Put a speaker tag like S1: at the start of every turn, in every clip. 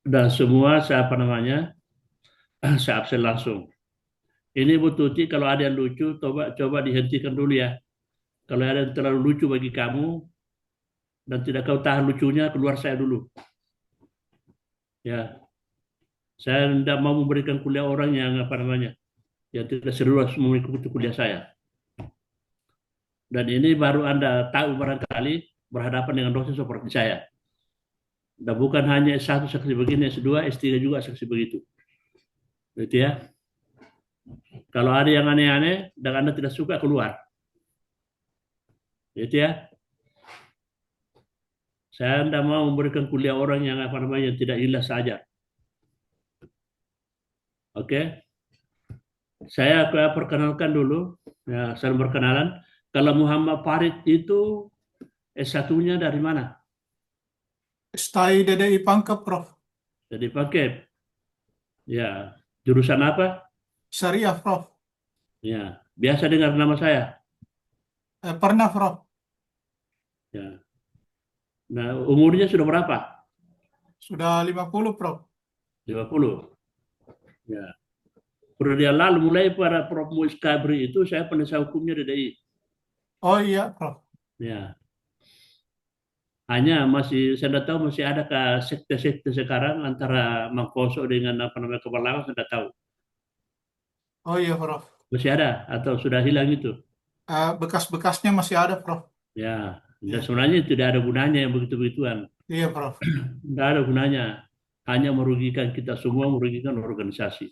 S1: dan semua saya apa namanya saya absen langsung. Ini Bu Tuti, kalau ada yang lucu, coba coba dihentikan dulu ya. Kalau ada yang terlalu lucu bagi kamu dan tidak kau tahan lucunya, keluar saya dulu. Ya, saya tidak mau memberikan kuliah orang yang apa namanya, yang tidak serius mengikuti kuliah saya. Dan ini baru Anda tahu barangkali berhadapan dengan dosen seperti saya. Dan bukan hanya S1 saksi begini, S2, S3 juga saksi begitu. Gitu ya. Kalau ada yang aneh-aneh dan Anda tidak suka, keluar. Gitu ya. Saya tidak mau memberikan kuliah orang yang apa namanya yang tidak jelas saja. Oke. Saya perkenalkan dulu. Ya, saya berkenalan. Kalau Muhammad Farid itu S1-nya dari mana?
S2: Stay DDI Pangkep, Prof.
S1: Jadi pakai ya jurusan apa?
S2: Syariah, Prof.
S1: Ya, biasa dengar nama saya.
S2: Pernah, Prof.
S1: Ya. Nah, umurnya sudah berapa?
S2: Sudah 50, Prof.
S1: 50. Ya. Periode lalu mulai para Prof. Muiz Kabri itu saya penasihat hukumnya DDI.
S2: Oh iya, Prof.
S1: Ya. Hanya masih saya tidak tahu masih ada ke sekte-sekte sekarang antara Mangkoso dengan apa namanya Kepala saya tidak tahu.
S2: Oh iya, Prof.
S1: Masih ada atau sudah hilang itu?
S2: Bekas-bekasnya masih ada, Prof.
S1: Ya, dan
S2: Iya,
S1: sebenarnya tidak ada gunanya yang begitu-begituan.
S2: iya, Prof.
S1: Tidak ada gunanya. Hanya merugikan kita semua, merugikan organisasi.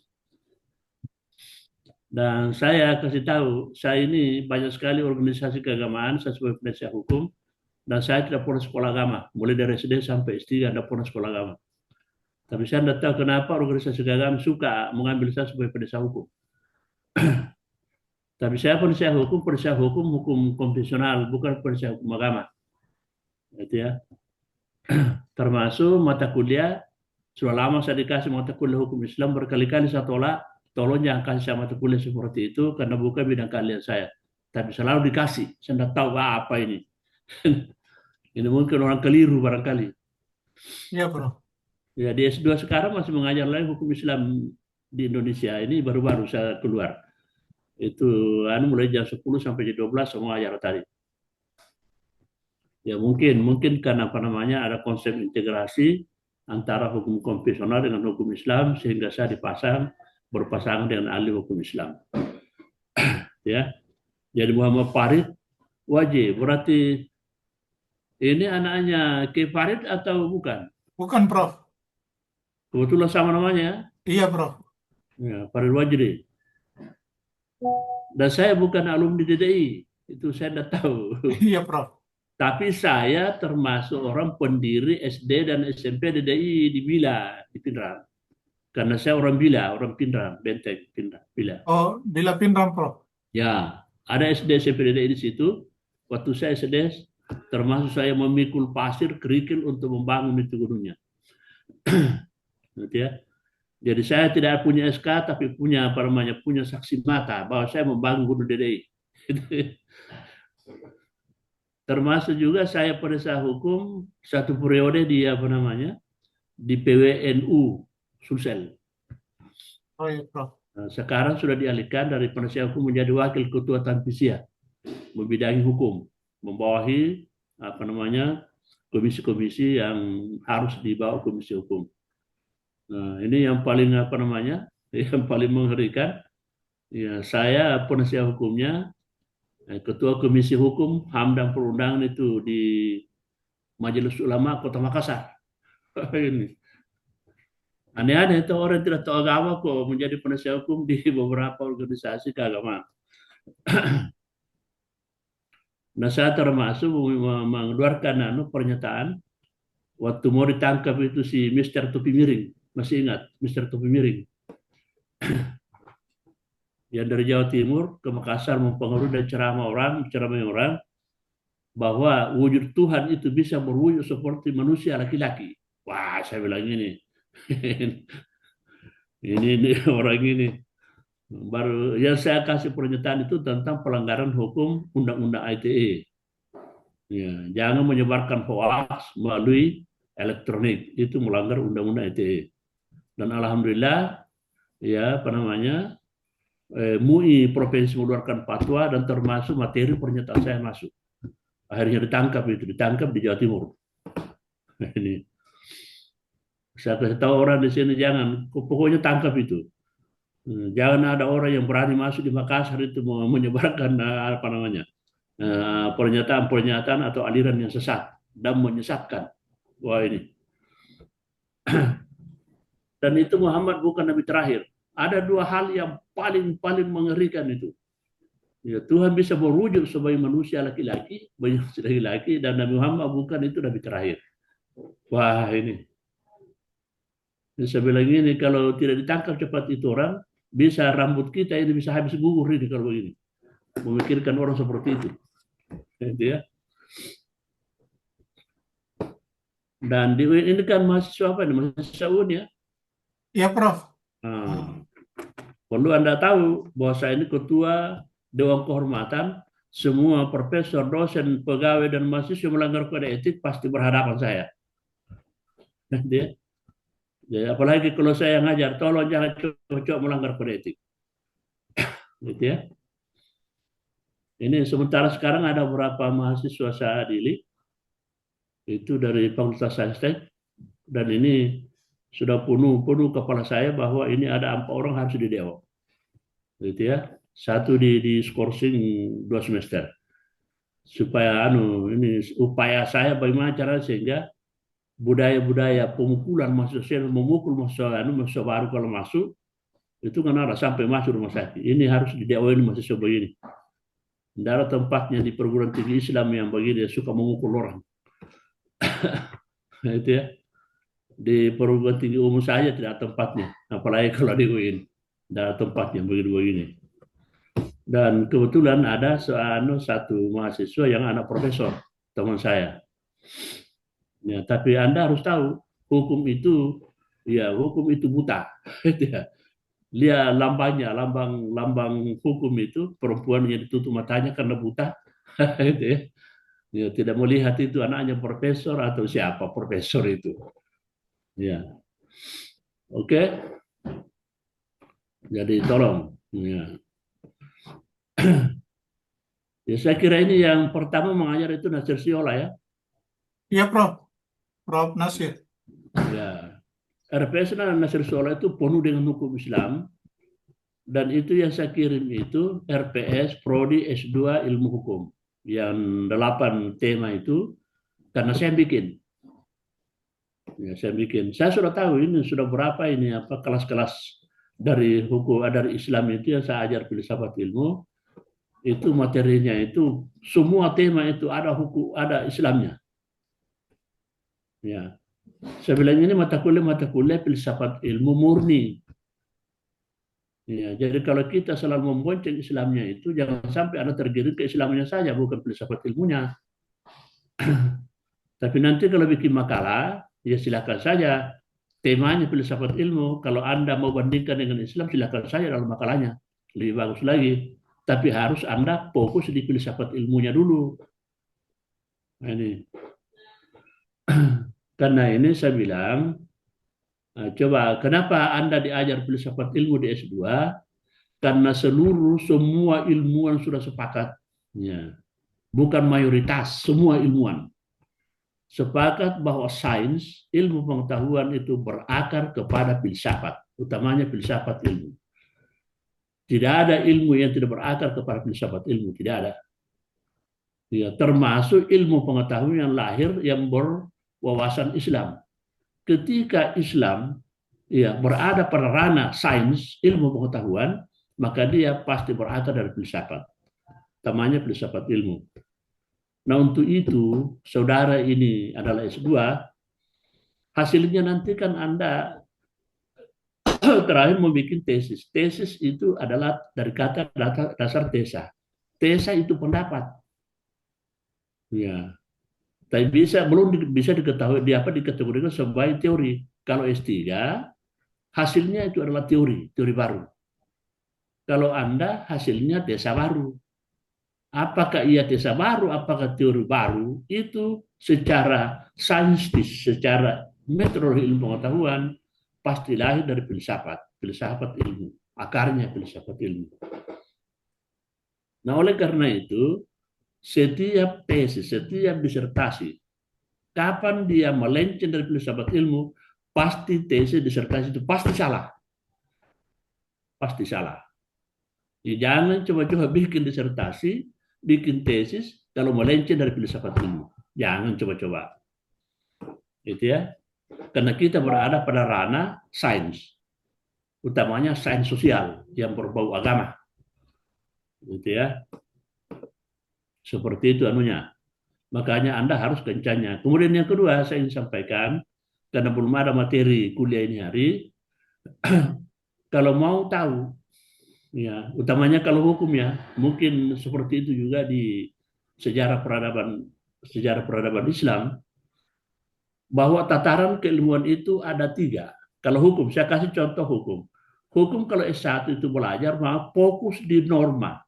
S1: Dan saya kasih tahu, saya ini banyak sekali organisasi keagamaan, saya sebagai penasihat hukum, dan saya tidak pernah sekolah agama. Mulai dari SD sampai S3 tidak pernah sekolah agama. Tapi saya tidak tahu kenapa organisasi keagamaan suka mengambil saya sebagai penasihat hukum. Tapi saya penasihat hukum, hukum konvensional, bukan penasihat hukum agama. Gitu ya. Termasuk mata kuliah, sudah lama saya dikasih mata kuliah hukum Islam, berkali-kali saya tolak, tolong jangan kasih saya mata kuliah seperti itu, karena bukan bidang keahlian saya. Tapi selalu dikasih, saya tidak tahu apa ini. Ini mungkin orang keliru barangkali.
S2: Iya, Prof.
S1: Ya, di S2 sekarang masih mengajar lagi hukum Islam di Indonesia. Ini baru-baru saya keluar. Itu mulai jam 10 sampai jam 12 saya mengajar tadi. Ya mungkin karena apa namanya ada konsep integrasi antara hukum konvensional dengan hukum Islam sehingga saya berpasangan dengan ahli hukum Islam. Ya, jadi Muhammad Farid wajib berarti ini anaknya Ki Farid atau bukan?
S2: Bukan, Prof.
S1: Kebetulan sama namanya,
S2: Iya, Prof.
S1: ya, Farid Wajri. Dan saya bukan alumni DDI, itu saya tidak tahu.
S2: Iya, Prof.
S1: Tapi saya termasuk orang pendiri SD dan SMP DDI di Bila, di Pindrang. Karena saya orang Bila, orang Pindrang, Benteng, Pindrang, Bila.
S2: Oh, Bila Pinram, Prof.
S1: Ya, ada SD SMP DDI di situ. Waktu saya SD, termasuk saya memikul pasir kerikil untuk membangun itu gunungnya. Gitu ya. Jadi saya tidak punya SK, tapi punya apa namanya, punya saksi mata bahwa saya membangun gunung DDI. Termasuk juga saya pada saat hukum satu periode di apa namanya di PWNU Sulsel.
S2: Oh iya, Prof.
S1: Nah, sekarang sudah dialihkan dari penasihat hukum menjadi wakil ketua Tanfisia, membidangi hukum, membawahi apa namanya komisi-komisi yang harus dibawa komisi hukum. Nah, ini yang paling apa namanya yang paling mengerikan. Ya, saya penasihat hukumnya, ketua komisi hukum HAM dan perundangan itu di Majelis Ulama Kota Makassar. Ini aneh-aneh itu orang tidak tahu agama kok menjadi penasihat hukum di beberapa organisasi keagamaan. Nah, saya termasuk mengeluarkan pernyataan waktu mau ditangkap itu si Mister Topi Miring. Masih ingat Mister Topi Miring? Yang dari Jawa Timur ke Makassar mempengaruhi dan ceramah orang bahwa wujud Tuhan itu bisa berwujud seperti manusia laki-laki. Wah, saya bilang ini. ini orang ini. Baru yang saya kasih pernyataan itu tentang pelanggaran hukum Undang-Undang ITE. Ya, jangan menyebarkan hoax melalui elektronik, itu melanggar undang-undang ITE. Dan alhamdulillah ya apa namanya MUI provinsi mengeluarkan fatwa dan termasuk materi pernyataan saya masuk. Akhirnya ditangkap di Jawa Timur. Ini saya kasih tahu orang di sini jangan, pokoknya tangkap itu. Jangan ada orang yang berani masuk di Makassar itu menyebarkan apa namanya pernyataan-pernyataan atau aliran yang sesat dan menyesatkan. Wah ini. Dan itu Muhammad bukan nabi terakhir. Ada dua hal yang paling mengerikan itu. Ya, Tuhan bisa merujuk sebagai manusia laki-laki, dan Nabi Muhammad bukan itu nabi terakhir. Wah ini. Saya bilang ini kalau tidak ditangkap cepat itu orang, bisa rambut kita ini bisa habis gugur ini kalau begini. Memikirkan orang seperti itu. Gitu ya. Dan di UIN ini kan mahasiswa apa ini? Mahasiswa UN ya.
S2: Iya, Prof.
S1: Perlu Anda tahu bahwa saya ini ketua Dewan Kehormatan, semua profesor, dosen, pegawai, dan mahasiswa melanggar kode etik pasti berhadapan saya. Ya, apalagi kalau saya ngajar, tolong jangan coba melanggar kode etik. Gitu ya. Ini sementara sekarang ada beberapa mahasiswa saya adili, itu dari Fakultas Saintek, dan ini sudah penuh kepala saya bahwa ini ada 4 orang harus di DO. Gitu ya. Satu di skorsing 2 semester. Supaya ini upaya saya bagaimana cara sehingga budaya-budaya pemukulan mahasiswa memukul mahasiswa baru kalau masuk itu kan ada sampai masuk rumah sakit. Ini harus di DO ini mahasiswa begini. Tidak ada tempatnya di perguruan tinggi Islam yang begini suka memukul orang. Itu ya. Di perguruan tinggi umum saja tidak ada tempatnya, apalagi kalau di UIN. Tidak ada tempatnya begini-begini. Dan kebetulan ada satu mahasiswa yang anak profesor, teman saya. Ya, tapi Anda harus tahu, hukum itu buta. Dia lambang hukum itu perempuan yang ditutup matanya karena buta. Ya, tidak melihat itu anaknya profesor atau siapa profesor itu. Ya, oke. Jadi tolong. Ya. Ya, saya kira ini yang pertama mengajar itu Nasir Siola ya.
S2: Iya, Prof. Prof. Nasir.
S1: Ya. RPS Nasir Siola itu penuh dengan hukum Islam. Dan itu yang saya kirim itu RPS Prodi S2 Ilmu Hukum. Yang 8 tema itu karena saya bikin. Ya, saya sudah tahu ini sudah berapa ini apa kelas-kelas dari hukum dari Islam itu yang saya ajar filsafat ilmu. Itu materinya itu semua tema itu ada hukum, ada Islamnya. Ya, saya bilang ini mata kuliah filsafat ilmu murni. Ya, jadi kalau kita selalu membonceng Islamnya itu jangan sampai Anda tergiring ke Islamnya saja, bukan filsafat ilmunya. Tapi nanti kalau bikin makalah, ya silakan saja. Temanya filsafat ilmu. Kalau Anda mau bandingkan dengan Islam, silakan saja dalam makalahnya. Lebih bagus lagi. Tapi harus Anda fokus di filsafat ilmunya dulu. Nah, ini. Karena ini saya bilang, coba kenapa Anda diajar filsafat ilmu di S2? Karena semua ilmuwan sudah sepakat. Ya. Bukan mayoritas, semua ilmuwan. Sepakat bahwa sains, ilmu pengetahuan itu berakar kepada filsafat. Utamanya filsafat ilmu. Tidak ada ilmu yang tidak berakar kepada filsafat ilmu, tidak ada. Ya, termasuk ilmu pengetahuan yang lahir yang berwawasan Islam. Ketika Islam berada pada ranah sains, ilmu pengetahuan, maka dia pasti berakar dari filsafat. Namanya filsafat ilmu. Nah untuk itu, saudara ini adalah S2, hasilnya nanti kan Anda terakhir membuat tesis. Tesis itu adalah dari kata dasar tesa. Tesa itu pendapat. Ya. Tapi belum bisa diketahui dikategorikan sebagai teori. Kalau S3 hasilnya itu adalah teori baru. Kalau Anda hasilnya tesa baru. Apakah ia tesa baru, apakah teori baru, itu secara saintis, secara metodologi ilmu pengetahuan, pasti lahir dari filsafat, filsafat ilmu, akarnya filsafat ilmu. Nah, oleh karena itu, setiap tesis, setiap disertasi, kapan dia melenceng dari filsafat ilmu, pasti tesis disertasi itu pasti salah. Pasti salah. Ya, jangan coba-coba bikin disertasi, bikin tesis, kalau melenceng dari filsafat ilmu. Jangan coba-coba. Gitu ya. Karena kita berada pada ranah sains. Utamanya sains sosial yang berbau agama. Gitu ya. Seperti itu anunya. Makanya Anda harus kencangnya. Kemudian yang kedua saya ingin sampaikan, karena belum ada materi kuliah ini hari, kalau mau tahu, ya, utamanya kalau hukum ya, mungkin seperti itu juga di sejarah peradaban Islam, bahwa tataran keilmuan itu ada tiga. Kalau hukum, saya kasih contoh hukum. Hukum kalau S1 itu belajar, maka fokus di norma.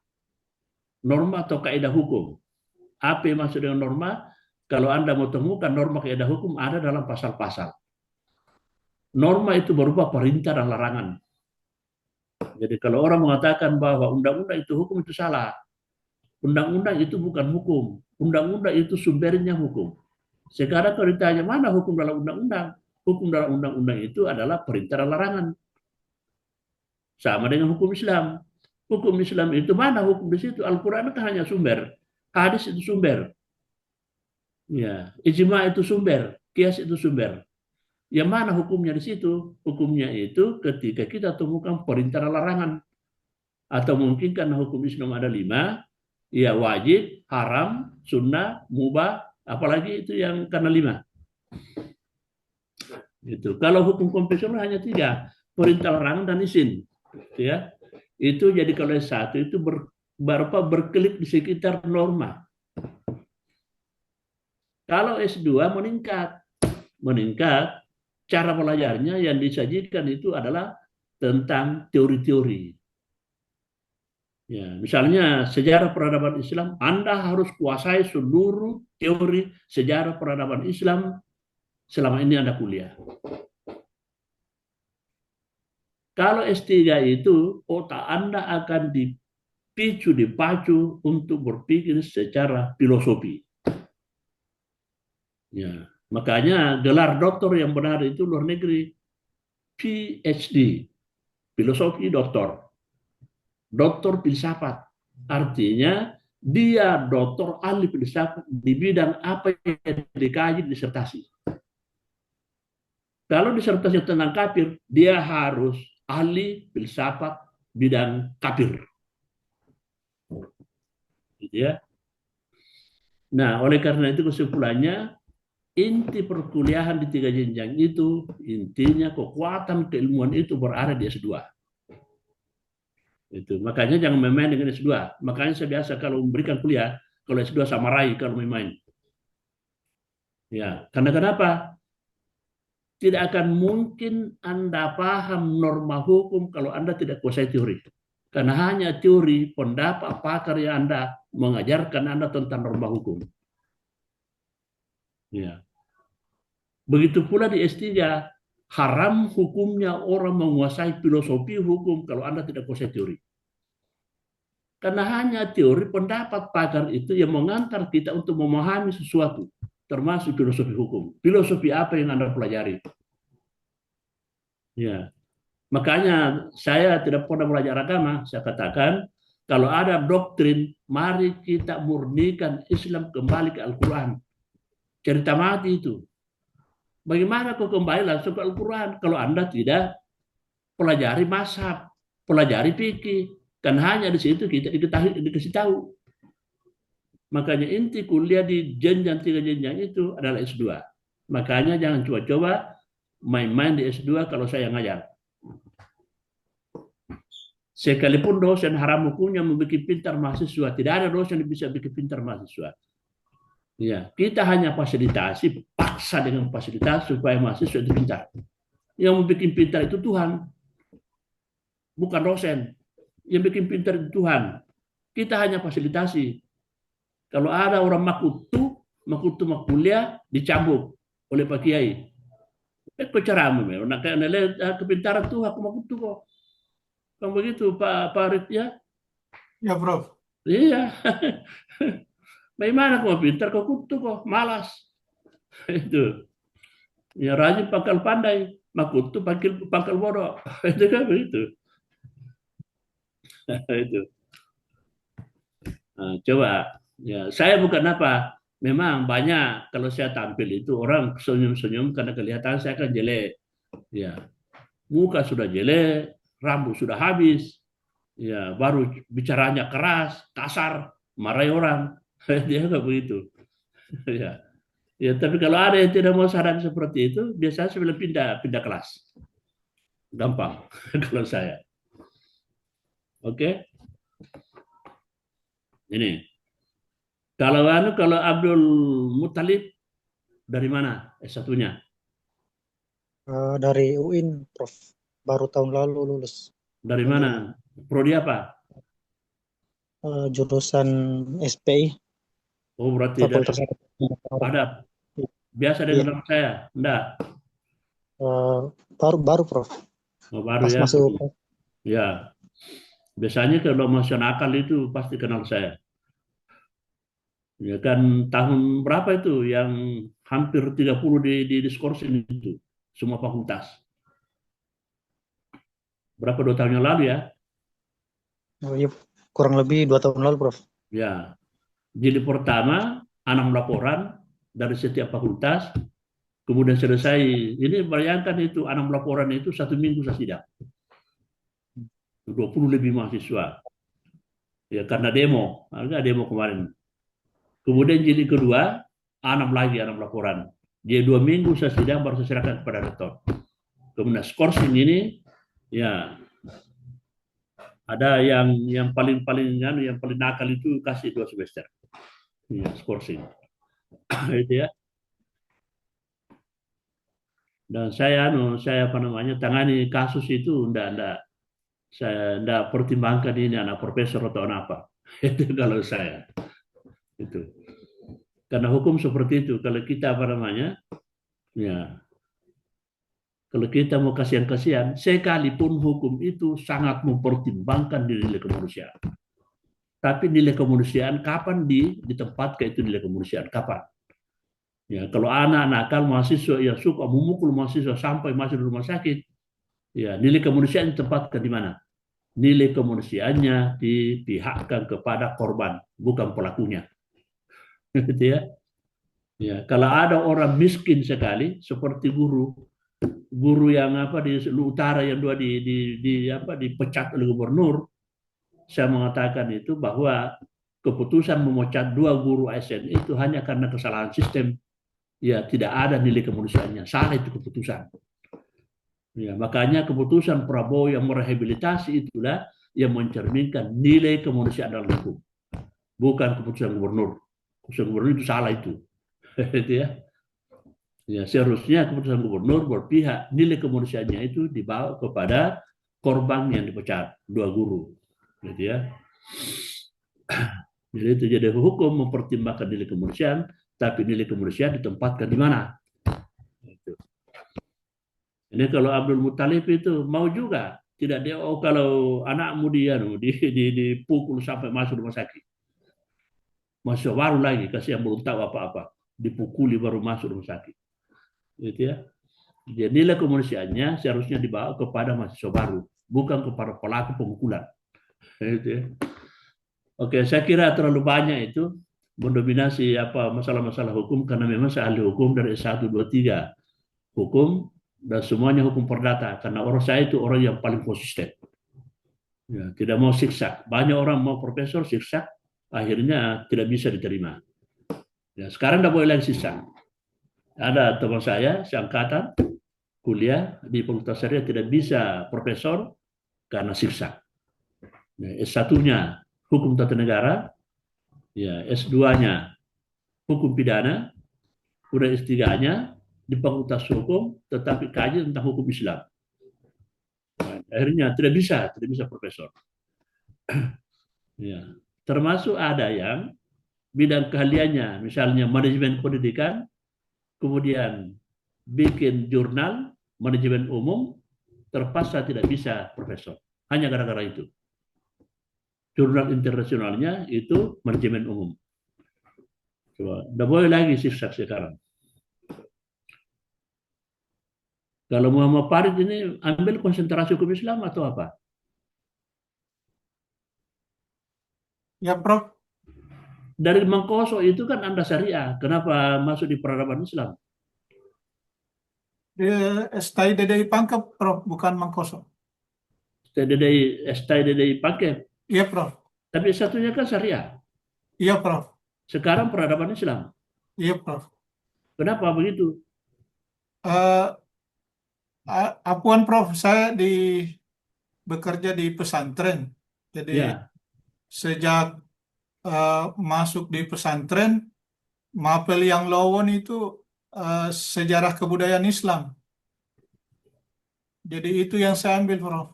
S1: Norma atau kaidah hukum. Apa yang maksud dengan norma? Kalau Anda mau temukan norma kaidah hukum ada dalam pasal-pasal. Norma itu berupa perintah dan larangan. Jadi kalau orang mengatakan bahwa undang-undang itu hukum, itu salah. Undang-undang itu bukan hukum. Undang-undang itu sumbernya hukum. Sekarang kalau ditanya mana hukum dalam undang-undang? Hukum dalam undang-undang itu adalah perintah dan larangan. Sama dengan hukum Islam. Hukum Islam itu mana hukum di situ? Al-Quran kan hanya sumber. Hadis itu sumber. Ya, ijma itu sumber. Kias itu sumber. Yang mana hukumnya di situ? Hukumnya itu ketika kita temukan perintah dan larangan. Atau mungkin karena hukum Islam ada 5, ya wajib, haram, sunnah, mubah, apalagi itu yang karena 5. Itu. Kalau hukum konvensional hanya 3, perintah, larangan, dan izin. Ya, itu jadi kalau S1 itu berkelip di sekitar norma. Kalau S2 meningkat, cara belajarnya yang disajikan itu adalah tentang teori-teori. Ya, misalnya sejarah peradaban Islam, Anda harus kuasai seluruh teori sejarah peradaban Islam selama ini Anda kuliah. Kalau S3 itu, otak Anda akan dipacu untuk berpikir secara filosofi. Ya, makanya gelar doktor yang benar itu luar negeri, PhD, filosofi doktor, doktor filsafat. Artinya dia doktor ahli filsafat di bidang apa yang dikaji disertasi. Kalau disertasi tentang kafir, dia harus ahli filsafat bidang kafir. Gitu ya. Nah, oleh karena itu kesimpulannya, inti perkuliahan di 3 jenjang itu, intinya kekuatan keilmuan itu berada di S2. Itu. Makanya jangan main-main dengan S2. Makanya saya biasa kalau memberikan kuliah, kalau S2 sama Rai kalau main-main. Ya, karena kenapa? Tidak akan mungkin Anda paham norma hukum kalau Anda tidak kuasai teori. Karena hanya teori, pendapat pakar yang Anda mengajarkan Anda tentang norma hukum. Ya. Begitu pula di S3, haram hukumnya orang menguasai filosofi hukum kalau Anda tidak kuasai teori. Karena hanya teori pendapat pakar itu yang mengantar kita untuk memahami sesuatu, termasuk filosofi hukum. Filosofi apa yang Anda pelajari? Ya. Makanya saya tidak pernah belajar agama, saya katakan, kalau ada doktrin, mari kita murnikan Islam kembali ke Al-Quran. Cerita mati itu. Bagaimana kau kembali langsung ke Al-Quran kalau Anda tidak pelajari mazhab, pelajari fikih, kan hanya di situ kita dikasih tahu. Makanya inti kuliah di jenjang 3 jenjang itu adalah S2. Makanya jangan coba-coba main-main di S2 kalau saya ngajar. Sekalipun dosen haram hukumnya membuat pintar mahasiswa, tidak ada dosen yang bisa bikin pintar mahasiswa. Ya, kita hanya fasilitasi, paksa dengan fasilitas supaya mahasiswa itu pintar. Yang membuat pintar itu Tuhan, bukan dosen. Yang bikin pintar itu Tuhan. Kita hanya fasilitasi. Kalau ada orang makutu, makutu kuliah dicambuk oleh Pak Kiai. Kok caramu, nak nilai kepintaran tuh aku makutu kok. Kan begitu Pak Arif ya?
S2: Ya, Prof.
S1: Iya. Bagaimana kau pintar kau kutu kok malas. Itu. Ya rajin pangkal pandai, makutu pangkal bodoh. Itu kan begitu. Itu. Nah, coba ya saya bukan apa. Memang banyak kalau saya tampil itu orang senyum-senyum karena kelihatan saya kan jelek. Ya, muka sudah jelek, rambut sudah habis. Ya, baru bicaranya keras, kasar, marahi orang. Dia nggak begitu. Ya. Ya, tapi kalau ada yang tidak mau saran seperti itu, biasanya saya bilang pindah kelas. Gampang kalau saya. Oke. Ini. Kalau Abdul Muthalib dari mana S1-nya?
S3: Dari UIN, Prof. Baru tahun lalu lulus.
S1: Dari mana? Prodi apa?
S3: Jurusan SPI.
S1: Oh, berarti dari
S3: Fakultas
S1: Adab. Biasa
S3: Iya.
S1: dengan nama saya? Enggak.
S3: Baru Prof.
S1: Oh, baru
S3: Pas
S1: ya.
S3: masuk.
S1: Ya. Biasanya kalau masyarakat itu pasti kenal saya. Ya kan tahun berapa itu yang hampir 30 di diskursin itu semua fakultas. Berapa 2 tahun yang lalu ya?
S3: Oh, iya, kurang lebih 2 tahun lalu, Prof.
S1: Ya. Jilid pertama 6 laporan dari setiap fakultas, kemudian selesai. Ini bayangkan itu 6 laporan itu 1 minggu saya sidang. 20 lebih mahasiswa. Ya karena demo, harga demo kemarin. Kemudian jilid kedua 6 laporan. Dia 2 minggu saya sidang baru saya serahkan kepada rektor. Kemudian skorsing ini ya ada yang paling nakal itu kasih 2 semester. Ya, skorsing. Itu ya. Dan saya tangani kasus itu saya enggak pertimbangkan ini anak profesor atau anak apa. Itu kalau saya. Itu. Karena hukum seperti itu, kalau kita ya kalau kita mau kasihan-kasihan, sekalipun hukum itu sangat mempertimbangkan nilai kemanusiaan. Tapi nilai kemanusiaan kapan ditempatkan itu nilai kemanusiaan? Kapan? Ya, kalau anak nakal mahasiswa yang suka memukul mahasiswa sampai masuk di rumah sakit, ya nilai kemanusiaan ditempatkan di mana? Nilai kemanusiaannya dipihakkan kepada korban, bukan pelakunya. Gitu ya. Ya, kalau ada orang miskin sekali seperti guru yang di utara yang dipecat oleh gubernur, saya mengatakan itu bahwa keputusan memecat 2 guru ASN itu hanya karena kesalahan sistem. Ya, tidak ada nilai kemanusiaannya. Salah itu keputusan. Ya, makanya keputusan Prabowo yang merehabilitasi itulah yang mencerminkan nilai kemanusiaan dalam hukum. Bukan keputusan gubernur. Keputusan gubernur itu salah itu. Itu ya. Ya, seharusnya keputusan gubernur berpihak nilai kemanusiaannya itu dibawa kepada korban yang dipecat, 2 guru. Gitu ya. Jadi itu jadi hukum mempertimbangkan nilai kemanusiaan, tapi nilai kemanusiaan ditempatkan di mana? Gitu. Ini kalau Abdul Muthalib itu mau juga, tidak dia kalau anakmu dipukul sampai masuk rumah sakit. Masuk baru lagi, kasih yang belum tahu apa-apa, dipukuli baru masuk rumah sakit. Gitu ya. Jadi nilai kemanusiaannya seharusnya dibawa kepada mahasiswa baru, bukan kepada pelaku pemukulan. Gitu ya. Oke, saya kira terlalu banyak itu mendominasi masalah-masalah hukum karena memang saya ahli hukum dari S1, 2, 3 hukum dan semuanya hukum perdata karena orang saya itu orang yang paling konsisten. Ya, tidak mau siksa. Banyak orang mau profesor siksa, akhirnya tidak bisa diterima. Ya, sekarang tidak boleh lagi siksa. Ada teman saya seangkatan kuliah di Fakultas Syariah tidak bisa profesor karena siksa. Ya, S1-nya hukum tata negara, ya S2-nya hukum pidana, udah S3-nya di Fakultas Hukum tetapi kaji tentang hukum Islam. Nah, akhirnya tidak bisa profesor. Ya, termasuk ada yang bidang keahliannya, misalnya manajemen pendidikan, kemudian bikin jurnal, manajemen umum, terpaksa tidak bisa profesor. Hanya gara-gara itu. Jurnal internasionalnya itu manajemen umum. Coba, udah boleh lagi sukses sekarang. Kalau Muhammad Farid ini ambil konsentrasi hukum Islam atau apa?
S2: Ya, Prof.
S1: Dari Mangkoso itu kan Anda syariah. Kenapa masuk di peradaban Islam?
S2: Dia STI DDI Pangkep, Prof, bukan Mangkoso.
S1: STI pakai.
S2: Iya, Prof.
S1: Tapi satunya kan syariah.
S2: Iya, Prof.
S1: Sekarang peradaban Islam.
S2: Iya, Prof.
S1: Kenapa begitu?
S2: Eh, Apuan, Prof, saya bekerja di pesantren. Jadi
S1: Ya,
S2: sejak eh, masuk di pesantren, mapel yang lowon itu sejarah kebudayaan Islam. Jadi itu yang saya ambil, Prof.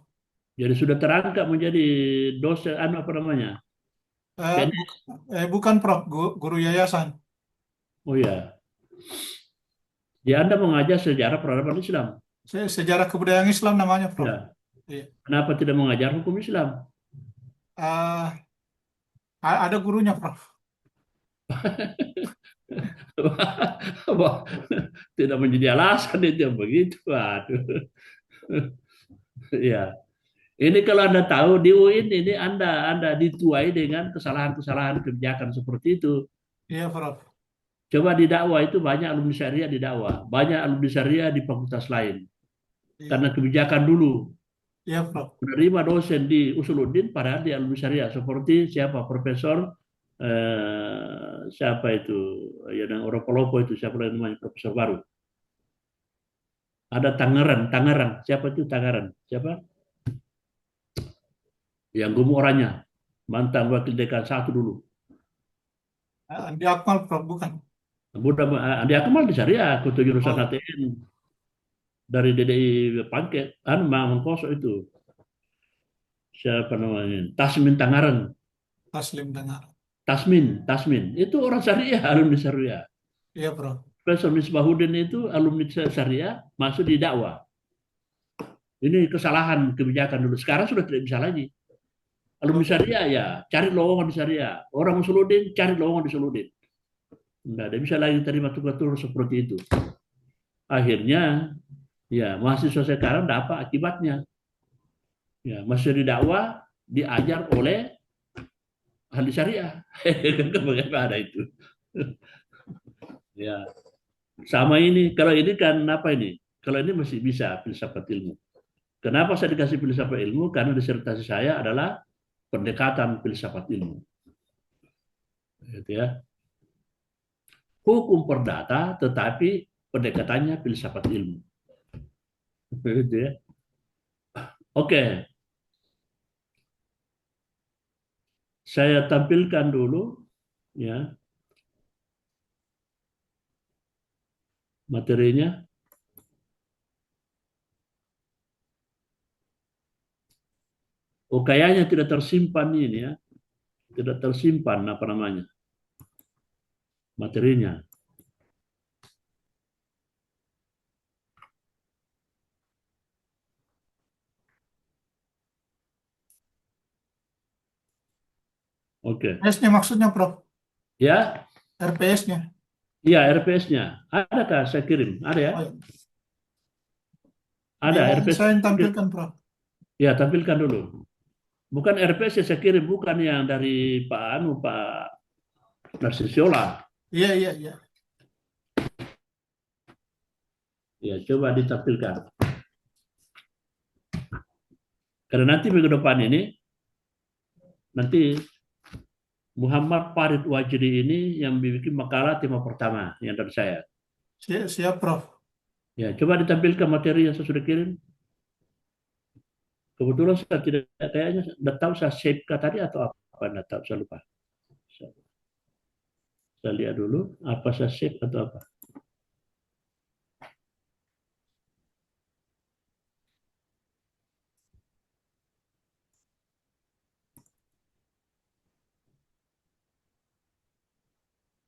S1: jadi sudah terangkat menjadi dosen, apa namanya?
S2: Eh,
S1: PNS.
S2: buk- Bukan, Prof, guru yayasan.
S1: Oh ya, ya Anda mengajar sejarah peradaban Islam.
S2: Sejarah kebudayaan Islam namanya, Prof.
S1: Ya,
S2: Iya.
S1: kenapa tidak mengajar hukum Islam?
S2: Eh, ada gurunya, Prof.
S1: Wah, tidak menjadi alasan itu yang begitu. Waduh. Ya, ini kalau Anda tahu di UIN ini Anda dituai dengan kesalahan-kesalahan kebijakan seperti itu.
S2: Iya, Prof.
S1: Coba di dakwah itu banyak alumni syariah di dakwah, banyak alumni syariah di fakultas lain.
S2: Iya,
S1: Karena kebijakan dulu
S2: iya, Prof.
S1: menerima dosen di Usuluddin padahal di alumni syariah seperti siapa Profesor siapa itu yang orang Palopo itu siapa namanya Profesor baru. Ada Tangerang, siapa itu Tangerang? Siapa? Yang gemuk orangnya, mantan wakil dekan satu dulu.
S2: Andi Akmal, Prof, bukan.
S1: Buddha Andi Akmal di syariah, kutu jurusan
S2: Oh,
S1: ATN dari DDI Pangkep, Mangkoso itu. Siapa namanya? Tasmin Tangerang.
S2: Taslim dengar.
S1: Tasmin. Itu orang syariah, alumni syariah.
S2: Iya, Prof.
S1: Profesor Misbahuddin itu alumni syariah, masuk di dakwah. Ini kesalahan kebijakan dulu. Sekarang sudah tidak bisa lagi. Alumni
S2: Oh,
S1: syariah ya, cari lowongan di syariah. Orang Usuluddin, cari lowongan di Usuluddin. Nggak ada bisa lagi terima tugas seperti itu. Akhirnya, ya mahasiswa sekarang dapat akibatnya. Ya, masih didakwah, diajar oleh ahli syariah. Bagaimana itu? Ya, sama ini. Kalau ini kan apa ini? Kalau ini masih bisa filsafat ilmu. Kenapa saya dikasih filsafat ilmu? Karena disertasi saya adalah pendekatan filsafat ilmu. Gitu ya. Hukum perdata, tetapi pendekatannya filsafat ilmu. Gitu ya. Oke, saya tampilkan dulu ya materinya. Oh, kayaknya tidak tersimpan ini ya, tidak tersimpan apa namanya materinya. Oke,
S2: RPS-nya maksudnya, Prof.
S1: ya,
S2: RPS-nya.
S1: iya RPS-nya. Adakah saya kirim? Ada ya?
S2: Oh, ya.
S1: Ada
S2: Dia
S1: RPS.
S2: saya yang tampilkan, Prof.
S1: Ya, tampilkan dulu. Bukan RPS yang saya kirim, bukan yang dari Pak Narsisiola.
S2: Iya, iya, iya.
S1: Ya, coba ditampilkan. Karena nanti minggu depan ini, nanti Muhammad Farid Wajri ini yang bikin makalah tema pertama yang dari saya.
S2: Siap, Prof.
S1: Ya, coba ditampilkan materi yang saya sudah kirim. Kebetulan saya tidak kayaknya tidak tahu saya save tadi atau apa, tidak tahu, saya lupa. Saya lihat dulu apa saya save atau apa.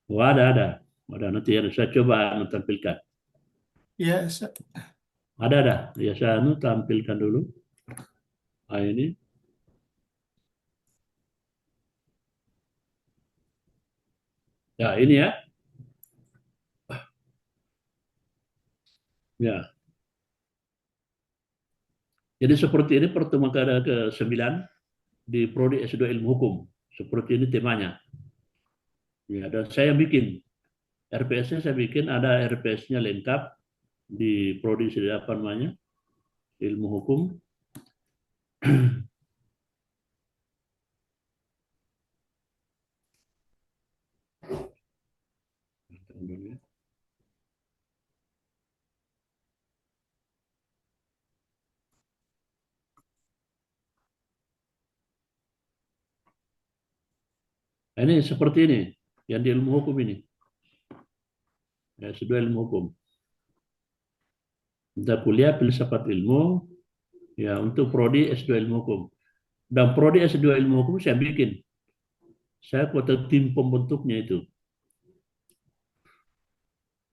S1: Oh, ada nanti ya, saya coba tampilkan.
S2: Ya,
S1: Ada. Ya saya tampilkan dulu. Nah, ini. Ya ini ya. Ya. Jadi seperti ini pertemuan ke-9 di Prodi S2 Ilmu Hukum. Seperti ini temanya. Ya, dan saya bikin RPS-nya, saya bikin ada RPS-nya lengkap di Prodi apa namanya Ilmu Hukum. Nah, ini seperti ini yang di ilmu hukum ini. Ya, S2 Ilmu Hukum. Untuk kuliah filsafat ilmu, ya untuk Prodi S2 Ilmu Hukum. Dan Prodi S2 Ilmu Hukum saya bikin. Saya kota tim pembentuknya itu.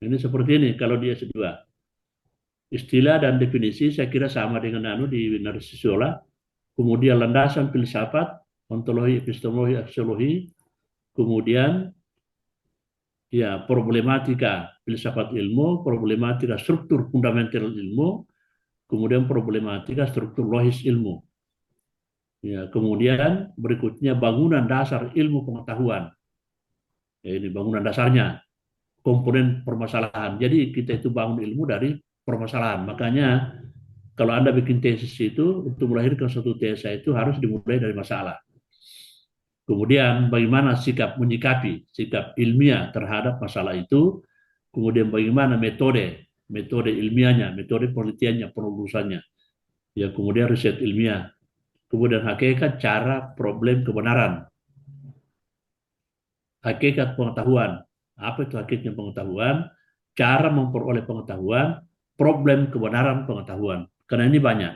S1: Ini seperti ini kalau di S2. Istilah dan definisi saya kira sama dengan di Narsisola. Kemudian landasan filsafat, ontologi, epistemologi, aksiologi. Kemudian ya problematika filsafat ilmu, problematika struktur fundamental ilmu, kemudian problematika struktur logis ilmu. Ya, kemudian berikutnya bangunan dasar ilmu pengetahuan. Ya, ini bangunan dasarnya, komponen permasalahan. Jadi kita itu bangun ilmu dari permasalahan. Makanya kalau Anda bikin tesis itu, untuk melahirkan suatu tesis itu harus dimulai dari masalah. Kemudian bagaimana sikap menyikapi, sikap ilmiah terhadap masalah itu. Kemudian bagaimana metode ilmiahnya, metode penelitiannya, penelusurannya. Ya, kemudian riset ilmiah. Kemudian hakikat, cara, problem, kebenaran. Hakikat pengetahuan. Apa itu hakikatnya pengetahuan? Cara memperoleh pengetahuan, problem kebenaran pengetahuan. Karena ini banyak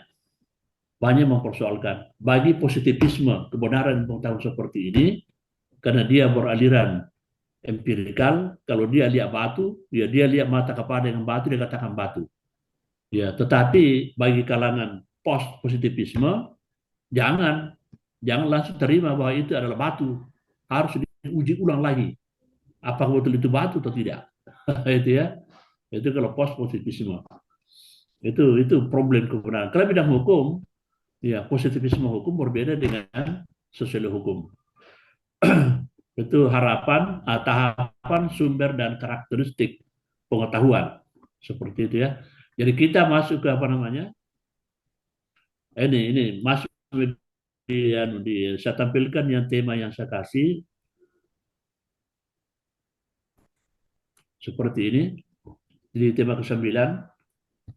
S1: mempersoalkan. Bagi positivisme kebenaran pengetahuan seperti ini, karena dia beraliran empirikal, kalau dia lihat batu, dia lihat mata kepala dengan batu, dia katakan batu. Ya, tetapi bagi kalangan post positivisme, jangan langsung terima bahwa itu adalah batu. Harus diuji ulang lagi. Apakah betul itu batu atau tidak? Itu ya. Itu kalau post positivisme. Itu problem kebenaran. Kalau bidang hukum, ya positivisme hukum berbeda dengan sosiologi hukum. Itu tahapan, sumber dan karakteristik pengetahuan. Seperti itu ya. Jadi kita masuk ke apa namanya? Ini masuk saya tampilkan yang tema yang saya kasih seperti ini. Jadi tema ke-9,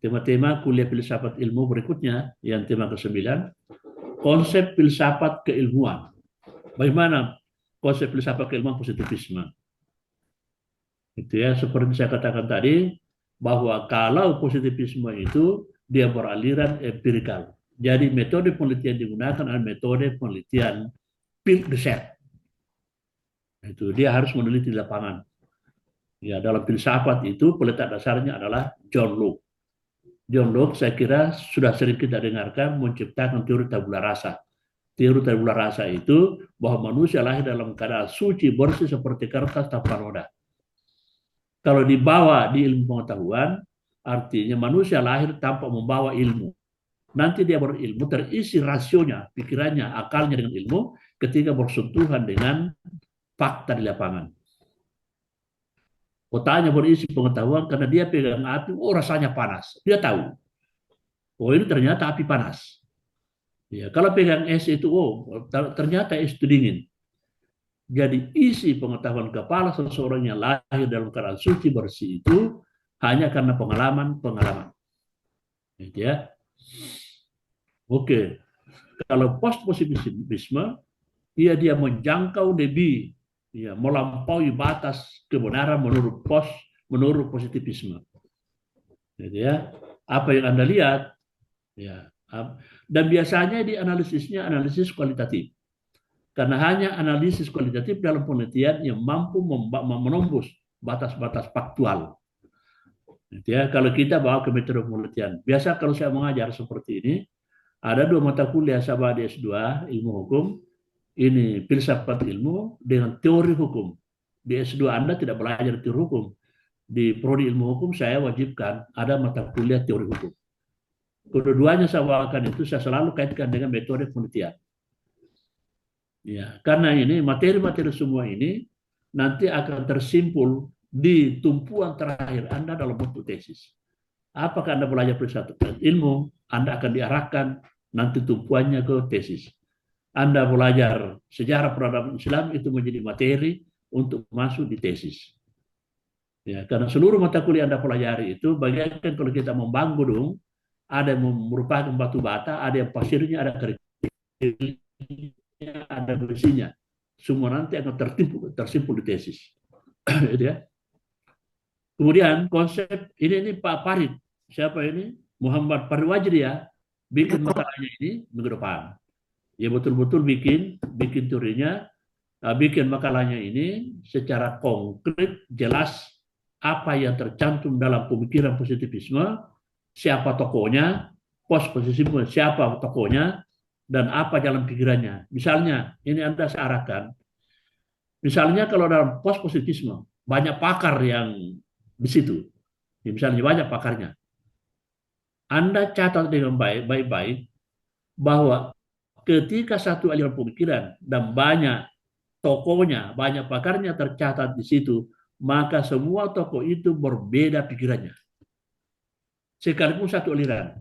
S1: tema-tema kuliah filsafat ilmu berikutnya yang tema ke-9, konsep filsafat keilmuan. Bagaimana konsep filsafat keilmuan positivisme? Itu ya, seperti saya katakan tadi, bahwa kalau positivisme itu dia beraliran empirikal. Jadi metode penelitian digunakan adalah metode penelitian field research. Itu dia harus meneliti di lapangan. Ya, dalam filsafat itu peletak dasarnya adalah John Locke. John Locke saya kira sudah sering kita dengarkan menciptakan teori tabula rasa. Teori tabula rasa itu bahwa manusia lahir dalam keadaan suci bersih seperti kertas tanpa noda. Kalau dibawa di ilmu pengetahuan, artinya manusia lahir tanpa membawa ilmu. Nanti dia berilmu, terisi rasionya, pikirannya, akalnya dengan ilmu ketika bersentuhan dengan fakta di lapangan. Otaknya berisi pengetahuan karena dia pegang api, oh rasanya panas. Dia tahu, oh ini ternyata api panas. Ya, kalau pegang es itu, oh ternyata es itu dingin. Jadi isi pengetahuan kepala seseorang yang lahir dalam keadaan suci bersih itu hanya karena pengalaman. Gitu ya. Oke, kalau post positivisme, dia menjangkau lebih, ya melampaui batas kebenaran menurut positivisme. Gitu ya. Apa yang Anda lihat, ya. Dan biasanya di analisis kualitatif. Karena hanya analisis kualitatif dalam penelitian yang mampu menembus batas-batas faktual. Ya, kalau kita bawa ke metode penelitian. Biasa kalau saya mengajar seperti ini, ada 2 mata kuliah sama di S2, ilmu hukum, ini filsafat ilmu dengan teori hukum. Di S2 Anda tidak belajar teori hukum. Di prodi ilmu hukum saya wajibkan ada mata kuliah teori hukum. Kedua-duanya saya bawakan itu saya selalu kaitkan dengan metode penelitian. Ya, karena ini materi-materi semua ini nanti akan tersimpul di tumpuan terakhir Anda dalam bentuk tesis. Apakah Anda belajar filsafat ilmu, Anda akan diarahkan nanti tumpuannya ke tesis. Anda belajar sejarah peradaban Islam itu menjadi materi untuk masuk di tesis. Ya, karena seluruh mata kuliah Anda pelajari itu, bagaikan kalau kita membangun gedung, ada yang merupakan batu bata, ada yang pasirnya, ada kerikilnya, ada besinya. Semua nanti akan tersimpul di tesis. Gitu ya. Kemudian konsep ini Pak Farid, siapa ini? Muhammad Farid Wajri ya, bikin makalahnya ini minggu depan. Ya betul-betul bikin teorinya, bikin makalahnya ini secara konkret, jelas apa yang tercantum dalam pemikiran positivisme, siapa tokohnya, post-positivisme siapa tokohnya, dan apa jalan pikirannya. Misalnya, ini Anda saya arahkan, misalnya kalau dalam post-positivisme, banyak pakar yang di situ. Ya, misalnya banyak pakarnya. Anda catat dengan baik-baik bahwa ketika satu aliran pemikiran dan banyak tokohnya, banyak pakarnya tercatat di situ, maka semua tokoh itu berbeda pikirannya. Sekalipun satu aliran.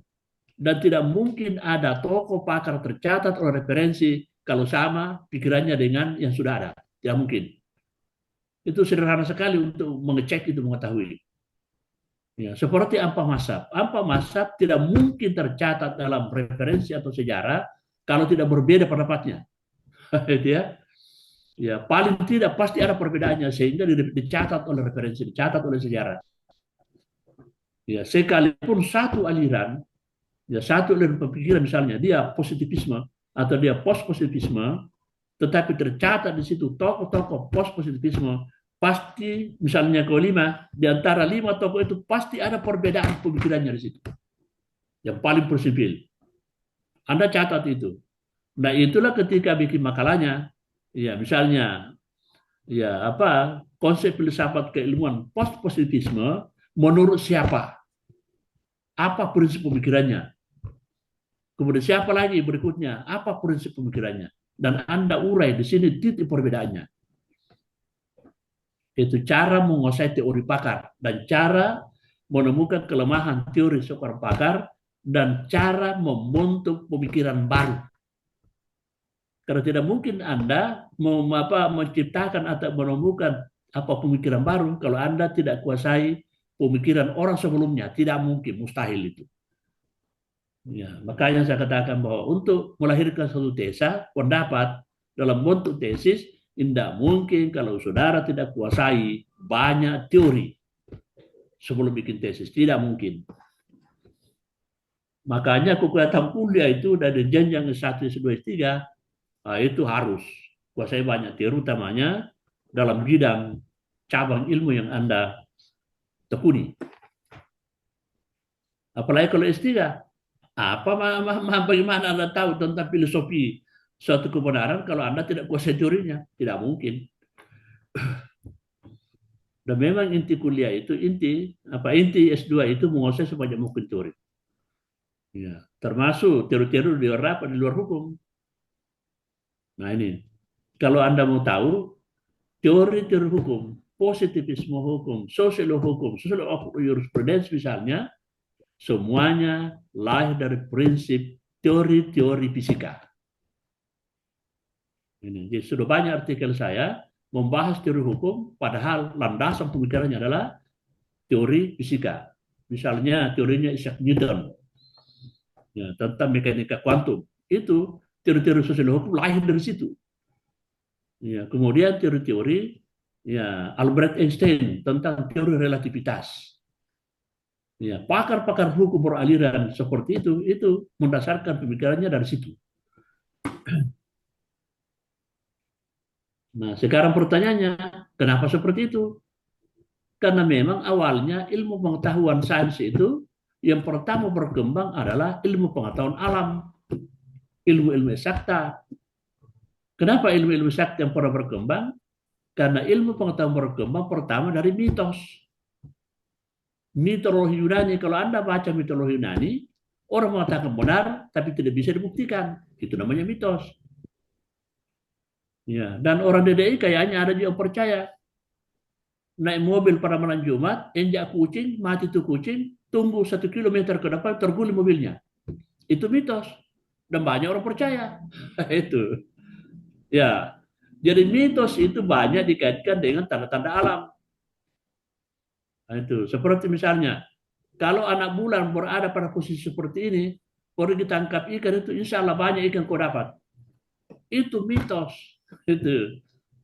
S1: Dan tidak mungkin ada tokoh pakar tercatat oleh referensi kalau sama pikirannya dengan yang sudah ada. Tidak mungkin. Itu sederhana sekali untuk mengecek itu, mengetahui. Ya, seperti Ampah Mazhab. Ampah Mazhab tidak mungkin tercatat dalam referensi atau sejarah kalau tidak berbeda pendapatnya. Ya. Ya, paling tidak pasti ada perbedaannya sehingga dicatat oleh referensi, dicatat oleh sejarah. Ya, sekalipun satu aliran, ya satu aliran pemikiran misalnya dia positivisme atau dia post-positivisme, tetapi tercatat di situ tokoh-tokoh post-positivisme, pasti misalnya kelima, di antara 5 tokoh itu pasti ada perbedaan pemikirannya di situ. Yang paling prinsipil. Anda catat itu. Nah, itulah ketika bikin makalahnya, ya misalnya, ya apa konsep filsafat keilmuan post-positivisme menurut siapa? Apa prinsip pemikirannya? Kemudian siapa lagi berikutnya? Apa prinsip pemikirannya? Dan Anda urai di sini titik perbedaannya. Itu cara menguasai teori pakar dan cara menemukan kelemahan teori seorang pakar dan cara membentuk pemikiran baru. Karena tidak mungkin Anda menciptakan atau menemukan pemikiran baru kalau Anda tidak kuasai pemikiran orang sebelumnya. Tidak mungkin, mustahil itu. Ya, makanya saya katakan bahwa untuk melahirkan satu tesa, pendapat dalam bentuk tesis, tidak mungkin kalau saudara tidak kuasai banyak teori sebelum bikin tesis. Tidak mungkin. Makanya kekuatan kuliah itu dari jenjang S1, S2, S3, itu harus kuasai banyak teori, utamanya dalam bidang cabang ilmu yang Anda tekuni. Apalagi kalau S3, bagaimana Anda tahu tentang filosofi suatu kebenaran kalau Anda tidak kuasai teorinya? Tidak mungkin. Dan memang inti kuliah itu, inti S2 itu menguasai sebanyak mungkin teori. Ya, termasuk teori-teori di luar hukum. Nah ini, kalau Anda mau tahu teori-teori hukum, positivisme hukum, sosiologi hukum, sosiologi jurisprudensi misalnya, semuanya lahir dari prinsip teori-teori fisika. Ini, jadi sudah banyak artikel saya membahas teori hukum, padahal landasan pemikirannya adalah teori fisika. Misalnya teorinya Isaac Newton, ya, tentang mekanika kuantum. Itu teori-teori sosiologi hukum lahir dari situ. Ya, kemudian teori-teori ya Albert Einstein tentang teori relativitas. Ya, pakar-pakar hukum beraliran seperti itu mendasarkan pemikirannya dari situ. Nah, sekarang pertanyaannya, kenapa seperti itu? Karena memang awalnya ilmu pengetahuan sains itu yang pertama berkembang adalah ilmu pengetahuan alam, ilmu-ilmu eksakta. Kenapa ilmu-ilmu eksakta yang pernah berkembang? Karena ilmu pengetahuan berkembang pertama dari mitos. Mitologi Yunani, kalau Anda baca mitologi Yunani, orang mengatakan benar, tapi tidak bisa dibuktikan. Itu namanya mitos. Ya, dan orang DDI kayaknya ada juga yang percaya. Naik mobil pada malam Jumat, injak kucing, mati tuh kucing, tunggu 1 kilometer ke depan, terguling mobilnya. Itu mitos. Dan banyak orang percaya. Itu. Ya, jadi mitos itu banyak dikaitkan dengan tanda-tanda alam. Nah, itu seperti misalnya kalau anak bulan berada pada posisi seperti ini, baru ditangkap ikan itu insya Allah banyak ikan kau dapat. Itu mitos. Itu.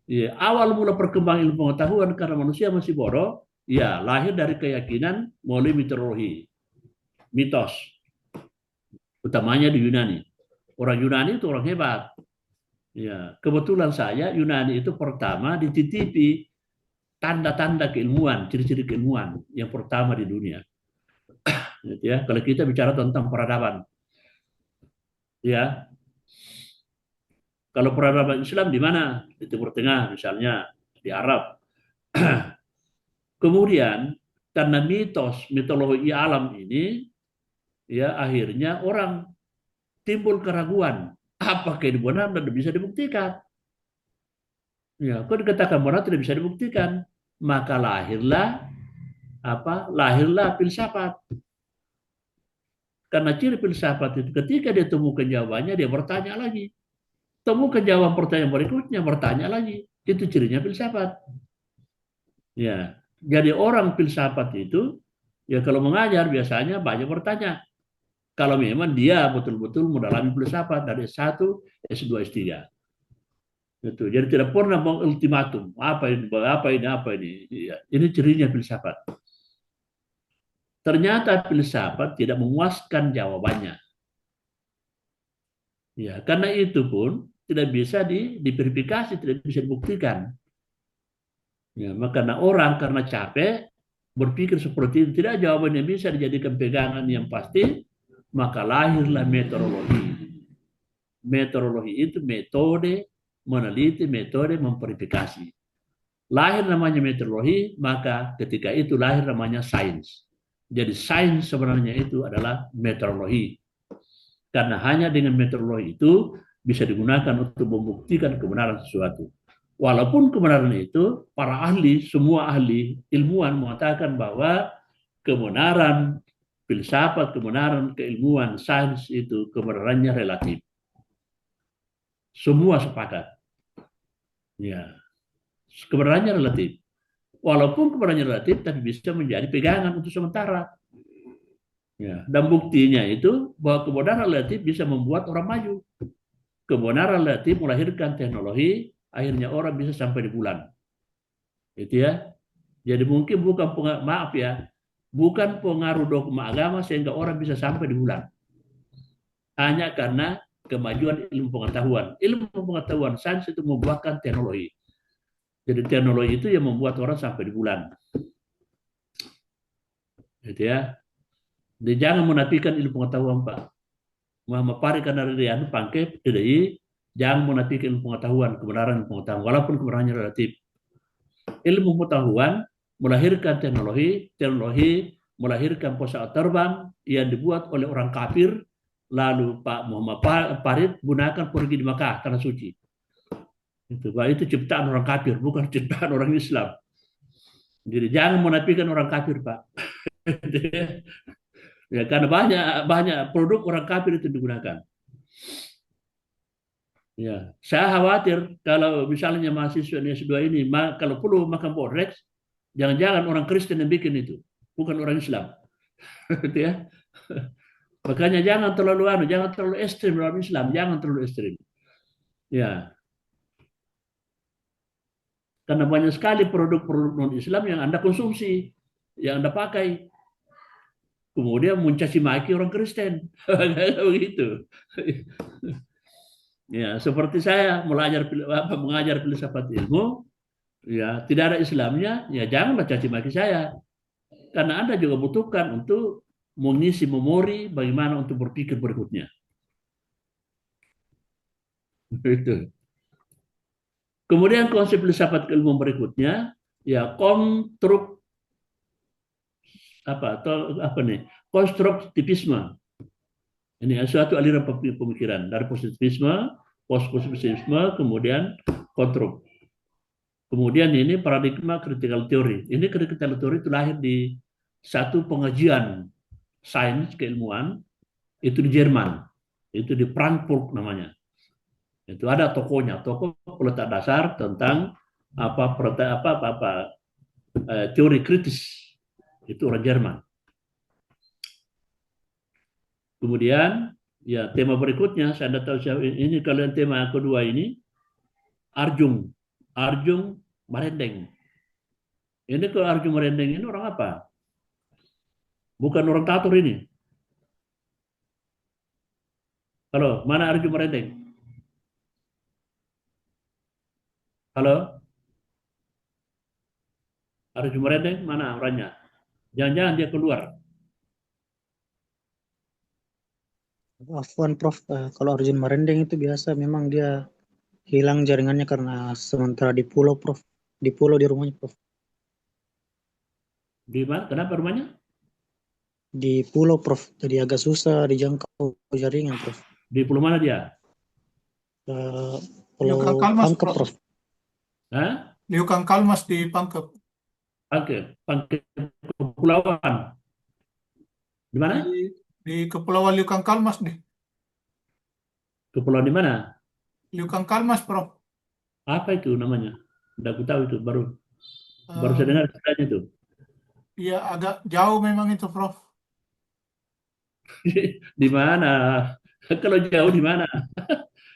S1: Ya, awal mula perkembangan ilmu pengetahuan karena manusia masih bodoh, ya lahir dari keyakinan melalui mitologi, mitos, utamanya di Yunani. Orang Yunani itu orang hebat. Ya, kebetulan saya Yunani itu pertama dititipi tanda-tanda keilmuan, ciri-ciri keilmuan yang pertama di dunia. Gitu ya, kalau kita bicara tentang peradaban, ya, kalau peradaban Islam di mana? Di Timur Tengah misalnya, di Arab. Kemudian karena mitos, mitologi alam ini, ya akhirnya orang timbul keraguan. Apakah ini benar dan bisa dibuktikan? Ya, kalau dikatakan benar tidak bisa dibuktikan, maka lahirlah apa? Lahirlah filsafat. Karena ciri filsafat itu ketika dia temukan jawabannya, dia bertanya lagi. Temukan jawaban pertanyaan berikutnya, bertanya lagi. Itu cirinya filsafat. Ya, jadi orang filsafat itu, ya kalau mengajar biasanya banyak bertanya. Kalau memang dia betul-betul mendalami filsafat dari S1, S2, S3. Gitu. Jadi tidak pernah mengultimatum apa ini, apa ini, apa ini. Ya, ini cirinya filsafat. Ternyata filsafat tidak memuaskan jawabannya. Ya, karena itu pun tidak bisa diverifikasi, tidak bisa dibuktikan. Ya, maka karena orang karena capek berpikir seperti itu, tidak jawaban yang bisa dijadikan pegangan yang pasti, maka lahirlah meteorologi. Meteorologi itu metode meneliti, metode memverifikasi. Lahir namanya meteorologi, maka ketika itu lahir namanya sains. Jadi sains sebenarnya itu adalah meteorologi. Karena hanya dengan meteorologi itu bisa digunakan untuk membuktikan kebenaran sesuatu. Walaupun kebenaran itu, para ahli, semua ahli ilmuwan mengatakan bahwa kebenaran filsafat, kebenaran keilmuan, sains itu kebenarannya relatif. Semua sepakat. Ya, kebenarannya relatif. Walaupun kebenarannya relatif, tapi bisa menjadi pegangan untuk sementara. Ya, dan buktinya itu bahwa kebenaran relatif bisa membuat orang maju. Kebenaran relatif melahirkan teknologi, akhirnya orang bisa sampai di bulan. Itu ya. Jadi mungkin bukan maaf ya, bukan pengaruh dogma agama sehingga orang bisa sampai di bulan. Hanya karena kemajuan ilmu pengetahuan. Ilmu pengetahuan sains itu membuahkan teknologi. Jadi teknologi itu yang membuat orang sampai di bulan. Gitu ya. Jadi jangan menafikan ilmu pengetahuan, Pak. Muhammad Farid karena dari anu pangke DDI, jangan menafikan ilmu pengetahuan, kebenaran ilmu pengetahuan, walaupun kebenarannya relatif. Ilmu pengetahuan melahirkan teknologi, teknologi melahirkan pesawat terbang yang dibuat oleh orang kafir, lalu Pak Muhammad Farid gunakan pergi di Makkah, tanah suci. Itu ciptaan orang kafir, bukan ciptaan orang Islam. Jadi jangan menafikan orang kafir, Pak. Ya, karena banyak banyak produk orang kafir itu digunakan. Ya, saya khawatir kalau misalnya mahasiswa S2 ini, kalau perlu makan boreks, jangan-jangan orang Kristen yang bikin itu, bukan orang Islam. Gitu ya. Makanya jangan terlalu ekstrim dalam Islam, jangan terlalu ekstrim. Ya, karena banyak sekali produk-produk non-Islam yang Anda konsumsi, yang Anda pakai. Kemudian mencaci maki orang Kristen. Begitu. Ya, seperti saya mengajar filsafat ilmu, ya tidak ada Islamnya, ya janganlah caci maki saya. Karena Anda juga butuhkan untuk mengisi memori bagaimana untuk berpikir berikutnya. Itu. Kemudian konsep filsafat ilmu berikutnya, ya apa nih? Konstruktivisme. Ini suatu aliran pemikiran dari positivisme, post-positivisme, kemudian kontrol. Kemudian ini paradigma critical theory. Ini critical theory itu lahir di satu pengajian sains keilmuan itu di Jerman. Itu di Frankfurt namanya. Itu ada tokonya, toko peletak dasar tentang teori kritis. Itu orang Jerman. Kemudian ya tema berikutnya saya tidak tahu siapa ini, kalian tema kedua ini Arjung Marendeng. Ini ke Arjung Marendeng ini orang apa? Bukan orang Tator ini. Halo, mana Arjung Marendeng? Halo, Arjung Marendeng mana orangnya? Jangan-jangan dia keluar.
S3: Afwan Prof, kalau Arjun Marendeng itu biasa memang dia hilang jaringannya karena sementara di pulau Prof. Di pulau di rumahnya Prof.
S1: Di mana? Kenapa rumahnya?
S3: Di pulau Prof. Jadi agak susah dijangkau jaringan Prof.
S1: Di pulau mana dia?
S3: Eh,
S2: Liu
S3: Pulau
S2: Kalmas,
S3: Pangkep
S2: Prof.
S3: Prof.
S1: Hah?
S2: Liu Kalmas di Pangkep.
S1: Pangkep Kepulauan. Di mana?
S2: Di Kepulauan Liu Kalmas nih.
S1: Kepulauan di mana?
S2: Liu Kalmas, Prof.
S1: Apa itu namanya? Tidak aku tahu itu, baru saya
S2: Eh,
S1: dengar ceritanya itu.
S2: Iya, agak jauh memang itu, Prof.
S1: Di mana? Kalau jauh di mana?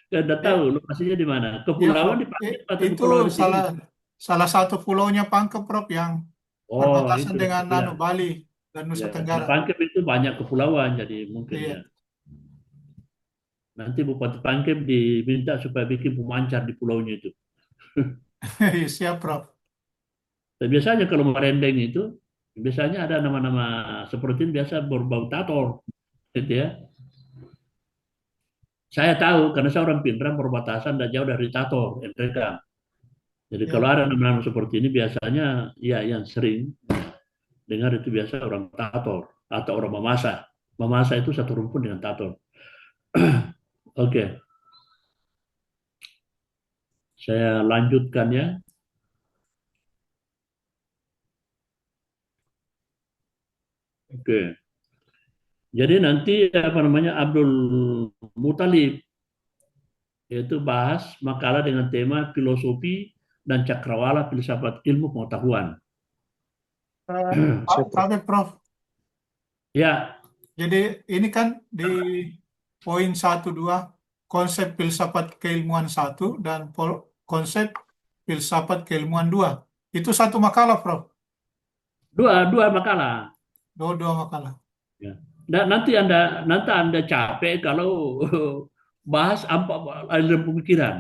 S1: Saya tidak tahu
S2: Eh,
S1: lokasinya di mana.
S2: iya, Prof.
S1: Kepulauan di Pangkep atau
S2: Itu
S1: kepulauan di sini?
S2: salah satu pulaunya Pangkep, Prof, yang
S1: Oh,
S2: perbatasan
S1: itu
S2: dengan
S1: ya.
S2: Bali dan Nusa
S1: Ya, di
S2: Tenggara.
S1: Pangkep itu banyak kepulauan, jadi mungkin ya.
S2: Iya,
S1: Nanti Bupati Pangkep diminta supaya bikin pemancar di pulaunya itu.
S2: siap, Prof.
S1: Dan biasanya kalau merendeng itu, biasanya ada nama-nama seperti ini biasa berbau tator, gitu ya. Saya tahu karena saya orang Pinrang perbatasan dan jauh dari tator, mereka. Jadi
S2: Ya,
S1: kalau ada nama-nama seperti ini biasanya ya yang sering dengar itu biasa orang tator atau orang mamasa. Mamasa itu satu rumpun dengan tator. Oke, saya lanjutkan ya. Oke. Jadi nanti apa namanya Abdul Muthalib yaitu bahas makalah dengan tema filosofi dan cakrawala filsafat ilmu pengetahuan.
S3: Siap Prof.
S2: Prof, Prof.
S1: Ya,
S2: Jadi ini kan di poin 1, 2 konsep filsafat keilmuan 1 dan konsep filsafat keilmuan 2. Itu satu makalah, Prof.
S1: dua makalah.
S2: Dua makalah.
S1: Ya. Dan nanti anda capek kalau bahas apa aliran pemikiran.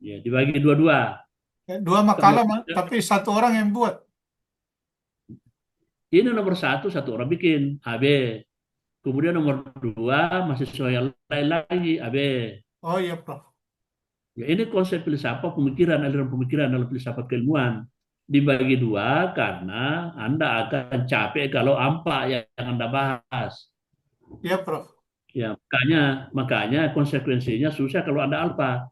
S1: Ya, dibagi dua-dua.
S2: Dua
S1: Kalau
S2: makalah, tapi satu orang yang buat.
S1: ini nomor satu orang bikin AB. Kemudian nomor dua mahasiswa yang lain lagi AB.
S2: Oh iya, Prof.
S1: Ya, ini konsep filsafat pemikiran, aliran pemikiran dalam filsafat keilmuan. Dibagi dua karena Anda akan capek kalau apa yang Anda bahas.
S2: Iya, Prof.
S1: Ya, makanya konsekuensinya susah kalau Anda alfa.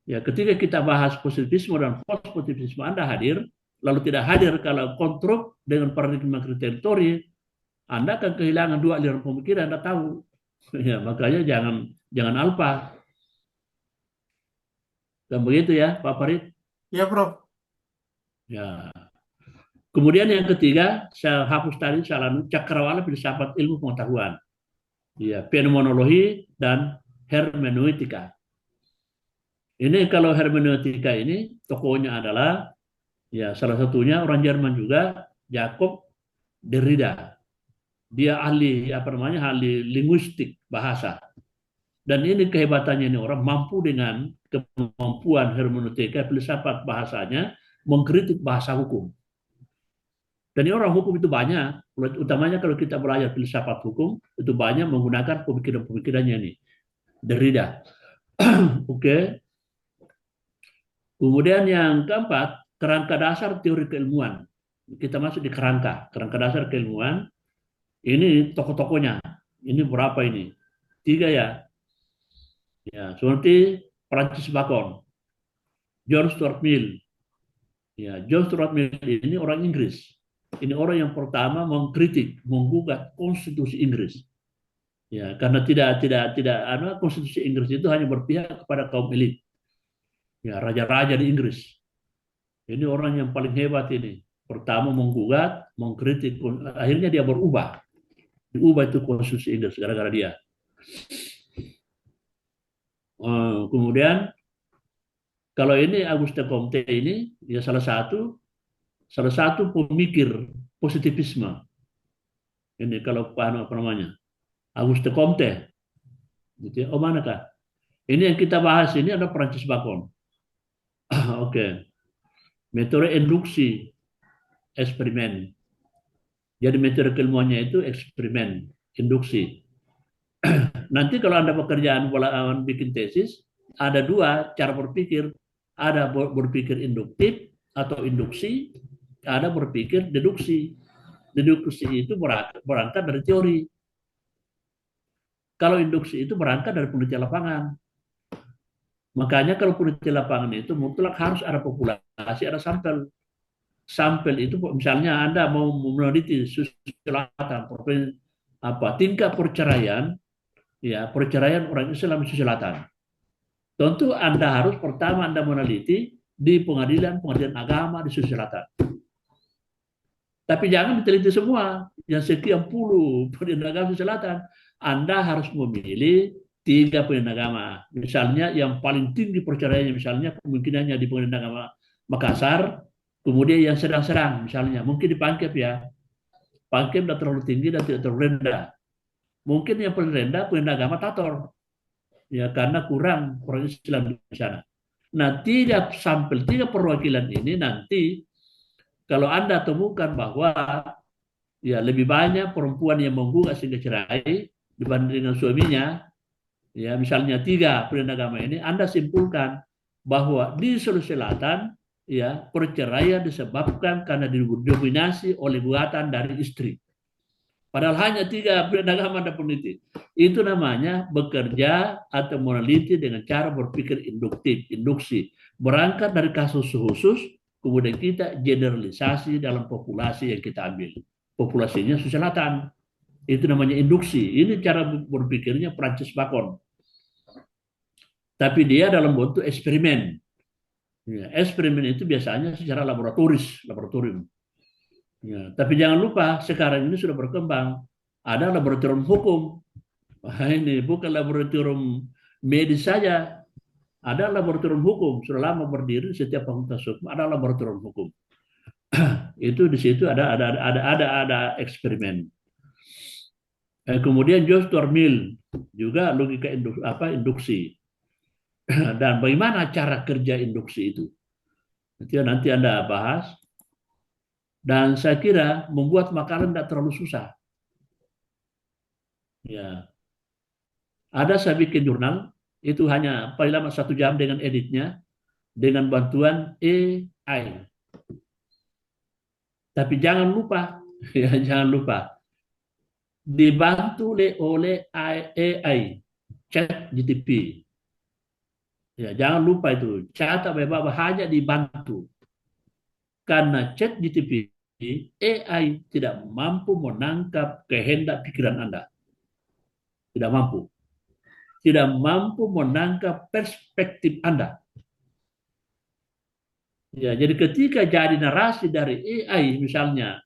S1: Ya, ketika kita bahas positivisme dan post positivisme Anda hadir, lalu tidak hadir kalau kontrol dengan paradigma kriteria teori, Anda akan kehilangan dua aliran pemikiran Anda tahu. Ya, makanya jangan alfa. Dan begitu ya, Pak Farid.
S2: Iya, Prof.
S1: Ya. Kemudian yang ketiga, saya hapus tadi salah cakrawala filsafat ilmu pengetahuan. Ya, fenomenologi dan hermeneutika. Ini kalau hermeneutika ini tokohnya adalah ya salah satunya orang Jerman juga Jakob Derrida. Dia ahli ahli linguistik bahasa. Dan ini kehebatannya ini orang mampu dengan kemampuan hermeneutika, filsafat bahasanya, mengkritik bahasa hukum. Dan ini orang hukum itu banyak, utamanya kalau kita belajar filsafat hukum, itu banyak menggunakan pemikiran-pemikirannya ini. Derrida. Oke. Kemudian yang keempat, kerangka dasar teori keilmuan. Kita masuk di kerangka dasar keilmuan. Ini tokoh-tokohnya. Ini berapa ini? 3 ya. Ya, seperti Francis Bacon, John Stuart Mill. Ya, John Stuart Mill ini orang Inggris. Ini orang yang pertama mengkritik, menggugat konstitusi Inggris. Ya, karena konstitusi Inggris itu hanya berpihak kepada kaum elit. Ya, raja-raja di Inggris. Ini orang yang paling hebat ini. Pertama menggugat, mengkritik, akhirnya dia berubah. Diubah itu konstitusi Inggris gara-gara dia. Kemudian kalau ini Auguste Comte ini ya salah satu pemikir positivisme. Ini kalau apa namanya? Auguste Comte. Gitu ya. Oh, manakah? Ini yang kita bahas ini ada Francis Bacon. Oke. Metode induksi eksperimen. Jadi metode keilmuannya itu eksperimen, induksi. Nanti kalau Anda pekerjaan bikin tesis, ada 2 cara berpikir. Ada berpikir induktif atau induksi, ada berpikir deduksi. Deduksi itu berangkat dari teori. Kalau induksi itu berangkat dari penelitian lapangan. Makanya kalau penelitian lapangan itu mutlak harus ada populasi, ada sampel. Sampel itu misalnya Anda mau meneliti Sulawesi Selatan, tingkat perceraian, ya perceraian orang Islam di Selatan. Tentu Anda harus pertama Anda meneliti di pengadilan agama di Sulawesi Selatan. Tapi jangan diteliti semua, yang sekian puluh pengadilan agama di Selatan. Anda harus memilih 3 pengadilan agama. Misalnya yang paling tinggi perceraiannya, misalnya kemungkinannya di pengadilan agama Makassar, kemudian yang sedang-sedang, misalnya mungkin di Pangkep ya. Pangkep tidak terlalu tinggi dan tidak terlalu rendah. Mungkin yang paling rendah pengadilan agama Tator. Ya, karena kurang Islam di sana. Nah, 3 perwakilan ini nanti kalau Anda temukan bahwa ya lebih banyak perempuan yang menggugat sehingga cerai dibanding dengan suaminya, ya misalnya 3 pengadilan agama ini, Anda simpulkan bahwa di Sulawesi Selatan ya perceraian disebabkan karena didominasi oleh gugatan dari istri. Padahal hanya 3 pengadilan agama Anda peneliti. Itu namanya bekerja atau meneliti dengan cara berpikir induktif, induksi. Berangkat dari kasus khusus, kemudian kita generalisasi dalam populasi yang kita ambil. Populasinya Sulawesi Selatan. Itu namanya induksi. Ini cara berpikirnya Francis Bacon. Tapi dia dalam bentuk eksperimen. Ya, eksperimen itu biasanya secara laboratorium. Ya, tapi jangan lupa sekarang ini sudah berkembang. Ada laboratorium hukum. Ini bukan laboratorium medis saja. Ada laboratorium hukum. Sudah lama berdiri setiap fakultas hukum ada laboratorium hukum. Itu di situ ada eksperimen. Kemudian John Stuart Mill juga logika induksi. Dan bagaimana cara kerja induksi itu? Nanti Anda bahas. Dan saya kira membuat makalah tidak terlalu susah. Ya, ada saya bikin jurnal itu hanya paling lama 1 jam dengan editnya dengan bantuan AI. Tapi jangan lupa, ya jangan lupa dibantu oleh AI, ChatGPT. Ya jangan lupa itu catat bahwa hanya dibantu karena ChatGPT AI tidak mampu menangkap kehendak pikiran Anda. Tidak mampu. Tidak mampu menangkap perspektif Anda. Ya, jadi ketika jadi narasi dari AI misalnya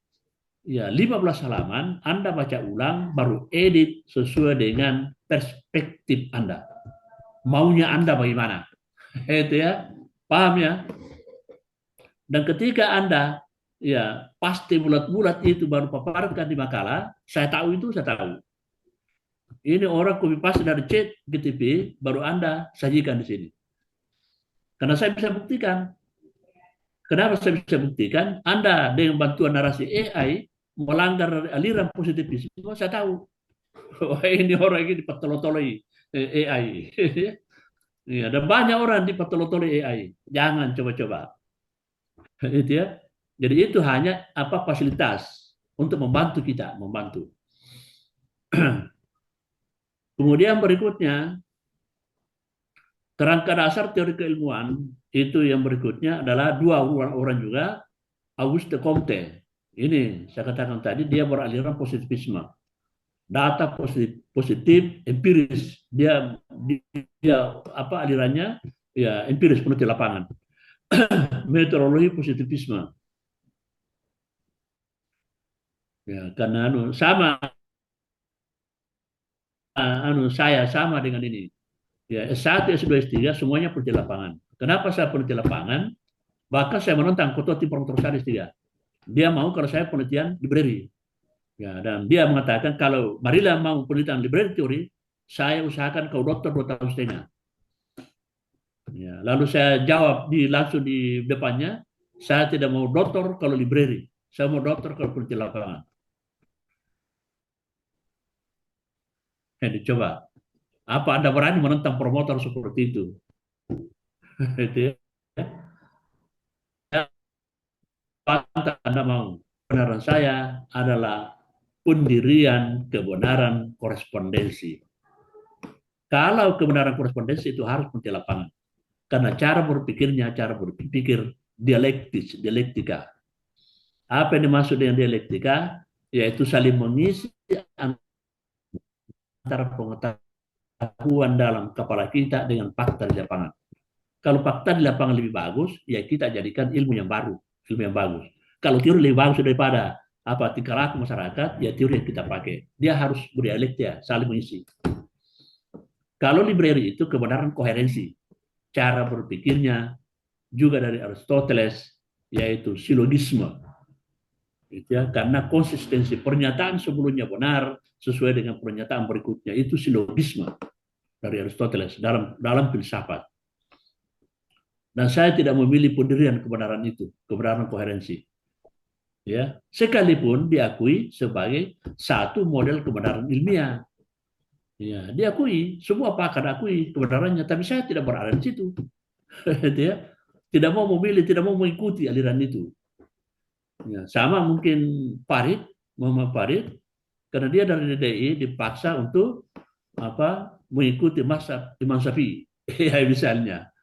S1: ya 15 halaman, Anda baca ulang baru edit sesuai dengan perspektif Anda. Maunya Anda bagaimana? Itu ya. Paham ya? Dan ketika Anda ya pasti bulat-bulat itu baru paparkan di makalah, saya tahu. Ini orang copy paste dari chat GTP, baru Anda sajikan di sini. Karena saya bisa buktikan. Kenapa saya bisa buktikan? Anda dengan bantuan narasi AI melanggar aliran positivisme, saya tahu. Wah, ini orang ini dipatolotoloi AI. Ya, ada banyak orang dipatolotoloi AI. Jangan coba-coba. Itu ya. Jadi itu hanya apa fasilitas untuk membantu kita, membantu. Kemudian berikutnya, kerangka dasar teori keilmuan itu yang berikutnya adalah dua orang juga, Auguste Comte. Ini saya katakan tadi dia beraliran positivisme. Data positif, positif empiris. Dia apa alirannya? Ya, empiris peneliti lapangan. Metodologi positivisme. Ya, karena sama saya sama dengan ini. Ya, S1, S2, S3 semuanya peneliti lapangan. Kenapa saya peneliti lapangan? Bahkan saya menentang ketua tim promotor saya S3. Dia mau kalau saya penelitian library. Ya, dan dia mengatakan kalau marilah mau penelitian library teori, saya usahakan kau dokter 2 tahun setengah. Ya, lalu saya jawab langsung di depannya, saya tidak mau dokter kalau library. Saya mau dokter kalau peneliti lapangan. Dicoba. Apa Anda berani menentang promotor seperti itu? Itu ya. Anda mau. Kebenaran saya adalah pendirian kebenaran korespondensi. Kalau kebenaran korespondensi itu harus peneliti lapangan. Karena cara berpikirnya, cara berpikir dialektika. Apa yang dimaksud dengan dialektika? Yaitu saling mengisi antara pengetahuan dalam kepala kita dengan fakta di lapangan. Kalau fakta di lapangan lebih bagus, ya kita jadikan ilmu yang baru, ilmu yang bagus. Kalau teori lebih bagus daripada apa tingkah laku masyarakat, ya teori yang kita pakai. Dia harus berdialektika, saling mengisi. Kalau library itu kebenaran koherensi, cara berpikirnya juga dari Aristoteles, yaitu silogisme. Ya, karena konsistensi pernyataan sebelumnya benar sesuai dengan pernyataan berikutnya, itu silogisme dari Aristoteles dalam filsafat. Dan saya tidak memilih pendirian kebenaran itu, kebenaran koherensi. Ya, sekalipun diakui sebagai satu model kebenaran ilmiah. Ya, diakui, semua pakar akui kebenarannya, tapi saya tidak berada di situ. Ya, tidak mau memilih, tidak mau mengikuti aliran itu. Ya, sama mungkin Farid, Muhammad Farid, karena dia dari DDI dipaksa untuk apa mengikuti mazhab Imam Syafi'i, ya misalnya.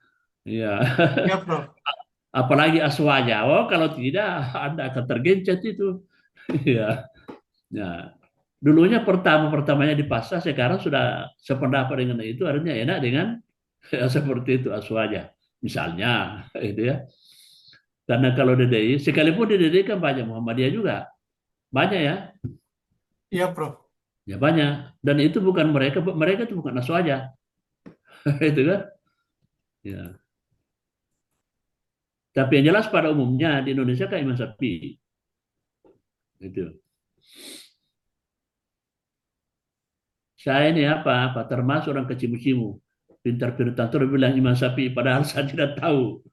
S1: Ya,
S2: Ya, Prof.
S1: apalagi aswaja. Oh, kalau tidak Anda akan tergencet itu. Ya, ya. Dulunya pertamanya dipaksa, sekarang sudah sependapat dengan itu, artinya enak dengan seperti itu aswaja. Misalnya, itu ya. Karena kalau DDI, sekalipun di DDI kan banyak Muhammadiyah juga, banyak ya,
S2: Iya, Prof.
S1: ya banyak. Dan itu bukan mereka itu bukan aswaja, itu kan. Ya. Tapi yang jelas pada umumnya di Indonesia kan Imam Syafi'i, itu. Saya ini apa termasuk orang kecimu-cimu, pintar-pintar terus bilang Imam Syafi'i, padahal saya tidak tahu,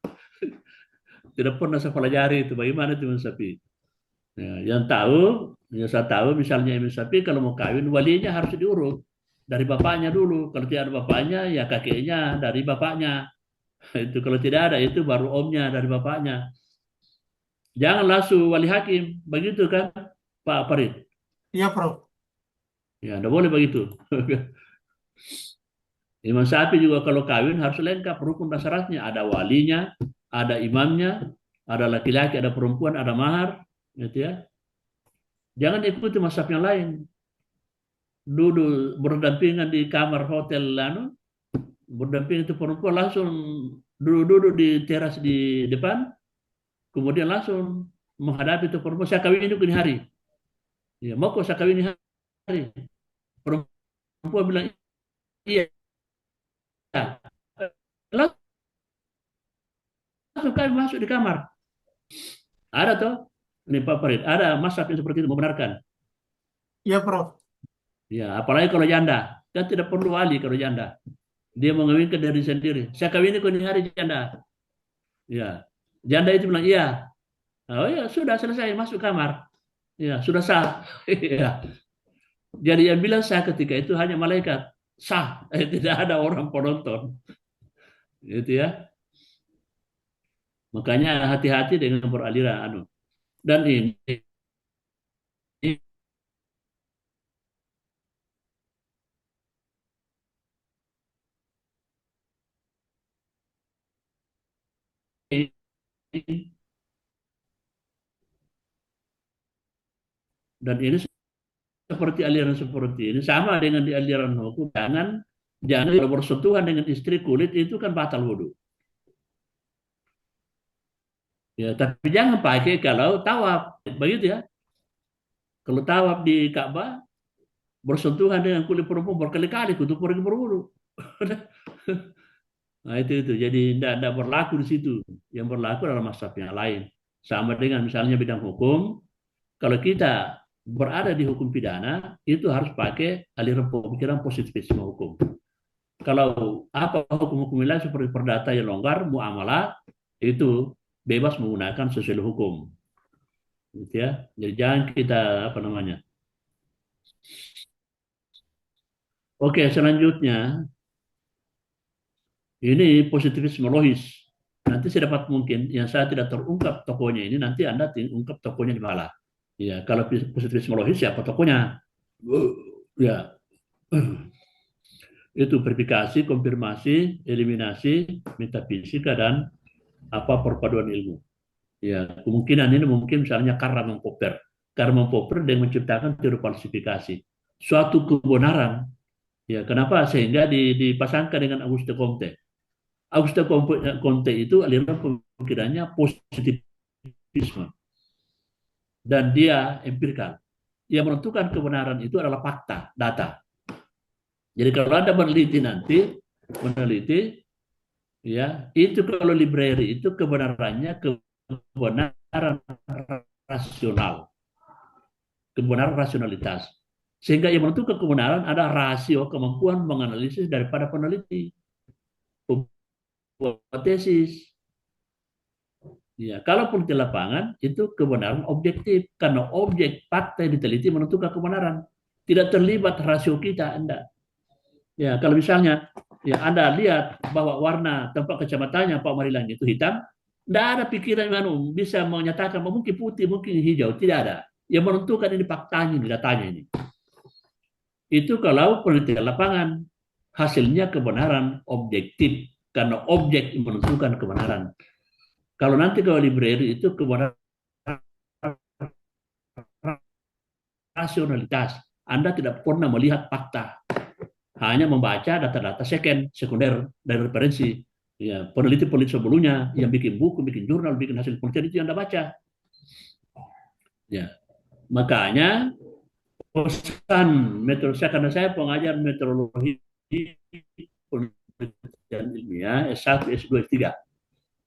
S1: tidak pernah saya pelajari itu bagaimana itu Imam Syafi'i. Ya, yang saya tahu misalnya Imam Syafi'i kalau mau kawin walinya harus diurut dari bapaknya dulu. Kalau tidak ada bapaknya ya kakeknya dari bapaknya. Itu kalau tidak ada itu baru omnya dari bapaknya. Jangan langsung wali hakim, begitu kan Pak Farid?
S2: Iya, Prof.
S1: Ya, tidak boleh begitu. Imam Syafi'i juga kalau kawin harus lengkap rukun dan syaratnya. Ada walinya, ada imamnya, ada laki-laki, ada perempuan, ada mahar, gitu ya. Jangan ikuti mazhab yang lain. Duduk berdampingan di kamar hotel berdampingan itu perempuan langsung duduk-duduk di teras di depan, kemudian langsung menghadapi itu perempuan. Saya kawin ini hari. Ya, mau kok saya kawin ini hari. Perempuan bilang iya. Langsung kami masuk di kamar. Ada tuh, ini Pak Farid, ada mazhab yang seperti itu membenarkan.
S2: Iya, Prof.
S1: Ya, apalagi kalau janda, kan tidak perlu wali kalau janda. Dia mengawinkan dari sendiri. Saya kawin kau ini hari janda. Ya, janda itu bilang iya. Oh ya sudah selesai masuk kamar. Ya sudah sah. Ya. Jadi yang bilang sah ketika itu hanya malaikat. Sah, tidak ada orang penonton. Gitu ya. Makanya hati-hati dengan beraliran anu. Dan ini dan ini seperti aliran seperti ini sama dengan di aliran hukum. Jangan kalau bersentuhan dengan istri kulit itu kan batal wudhu. Ya, tapi jangan pakai kalau tawaf, begitu ya. Kalau tawaf di Ka'bah bersentuhan dengan kulit perempuan berkali-kali untuk pergi berwudhu. Nah itu jadi tidak berlaku di situ. Yang berlaku adalah mazhab yang lain. Sama dengan misalnya bidang hukum, kalau kita berada di hukum pidana itu harus pakai aliran pemikiran positivisme hukum. Kalau apa hukum-hukum lain seperti perdata yang longgar, muamalah itu bebas menggunakan sesuai hukum. Gitu ya. Jadi jangan kita apa namanya. Oke, selanjutnya ini positivisme logis. Nanti sedapat mungkin yang saya tidak terungkap tokonya ini nanti Anda ungkap tokonya di mana. Ya, kalau positivisme logis siapa tokonya? Ya, itu verifikasi, konfirmasi, eliminasi, metafisika dan apa perpaduan ilmu. Ya, kemungkinan ini mungkin misalnya Karl Popper. Karl Popper dengan menciptakan teori falsifikasi. Suatu kebenaran, ya kenapa sehingga dipasangkan dengan Auguste Comte. Auguste Comte itu aliran pemikirannya positivisme dan dia empirikal. Yang menentukan kebenaran itu adalah fakta, data. Jadi kalau Anda meneliti, ya itu kalau library itu kebenarannya kebenaran rasional, kebenaran rasionalitas. Sehingga yang menentukan kebenaran ada rasio kemampuan menganalisis daripada peneliti, hipotesis. Ya, kalaupun di lapangan itu kebenaran objektif karena objek fakta yang diteliti menentukan kebenaran. Tidak terlibat rasio kita Anda. Ya, kalau misalnya ya Anda lihat bahwa warna tempat kacamatanya Pak Marilang itu hitam, tidak ada pikiran bisa menyatakan mungkin putih, mungkin hijau, tidak ada. Yang menentukan ini faktanya, ini datanya ini. Itu kalau penelitian lapangan hasilnya kebenaran objektif karena objek yang menentukan kebenaran. Kalau nanti kalau library itu kebenaran rasionalitas, Anda tidak pernah melihat fakta, hanya membaca data-data sekunder dari referensi. Ya, peneliti-peneliti sebelumnya yang bikin buku, bikin jurnal, bikin hasil penelitian itu yang Anda baca. Ya, makanya pesan metode saya karena saya pengajar meteorologi penelitian ilmiah S1, S2, S3.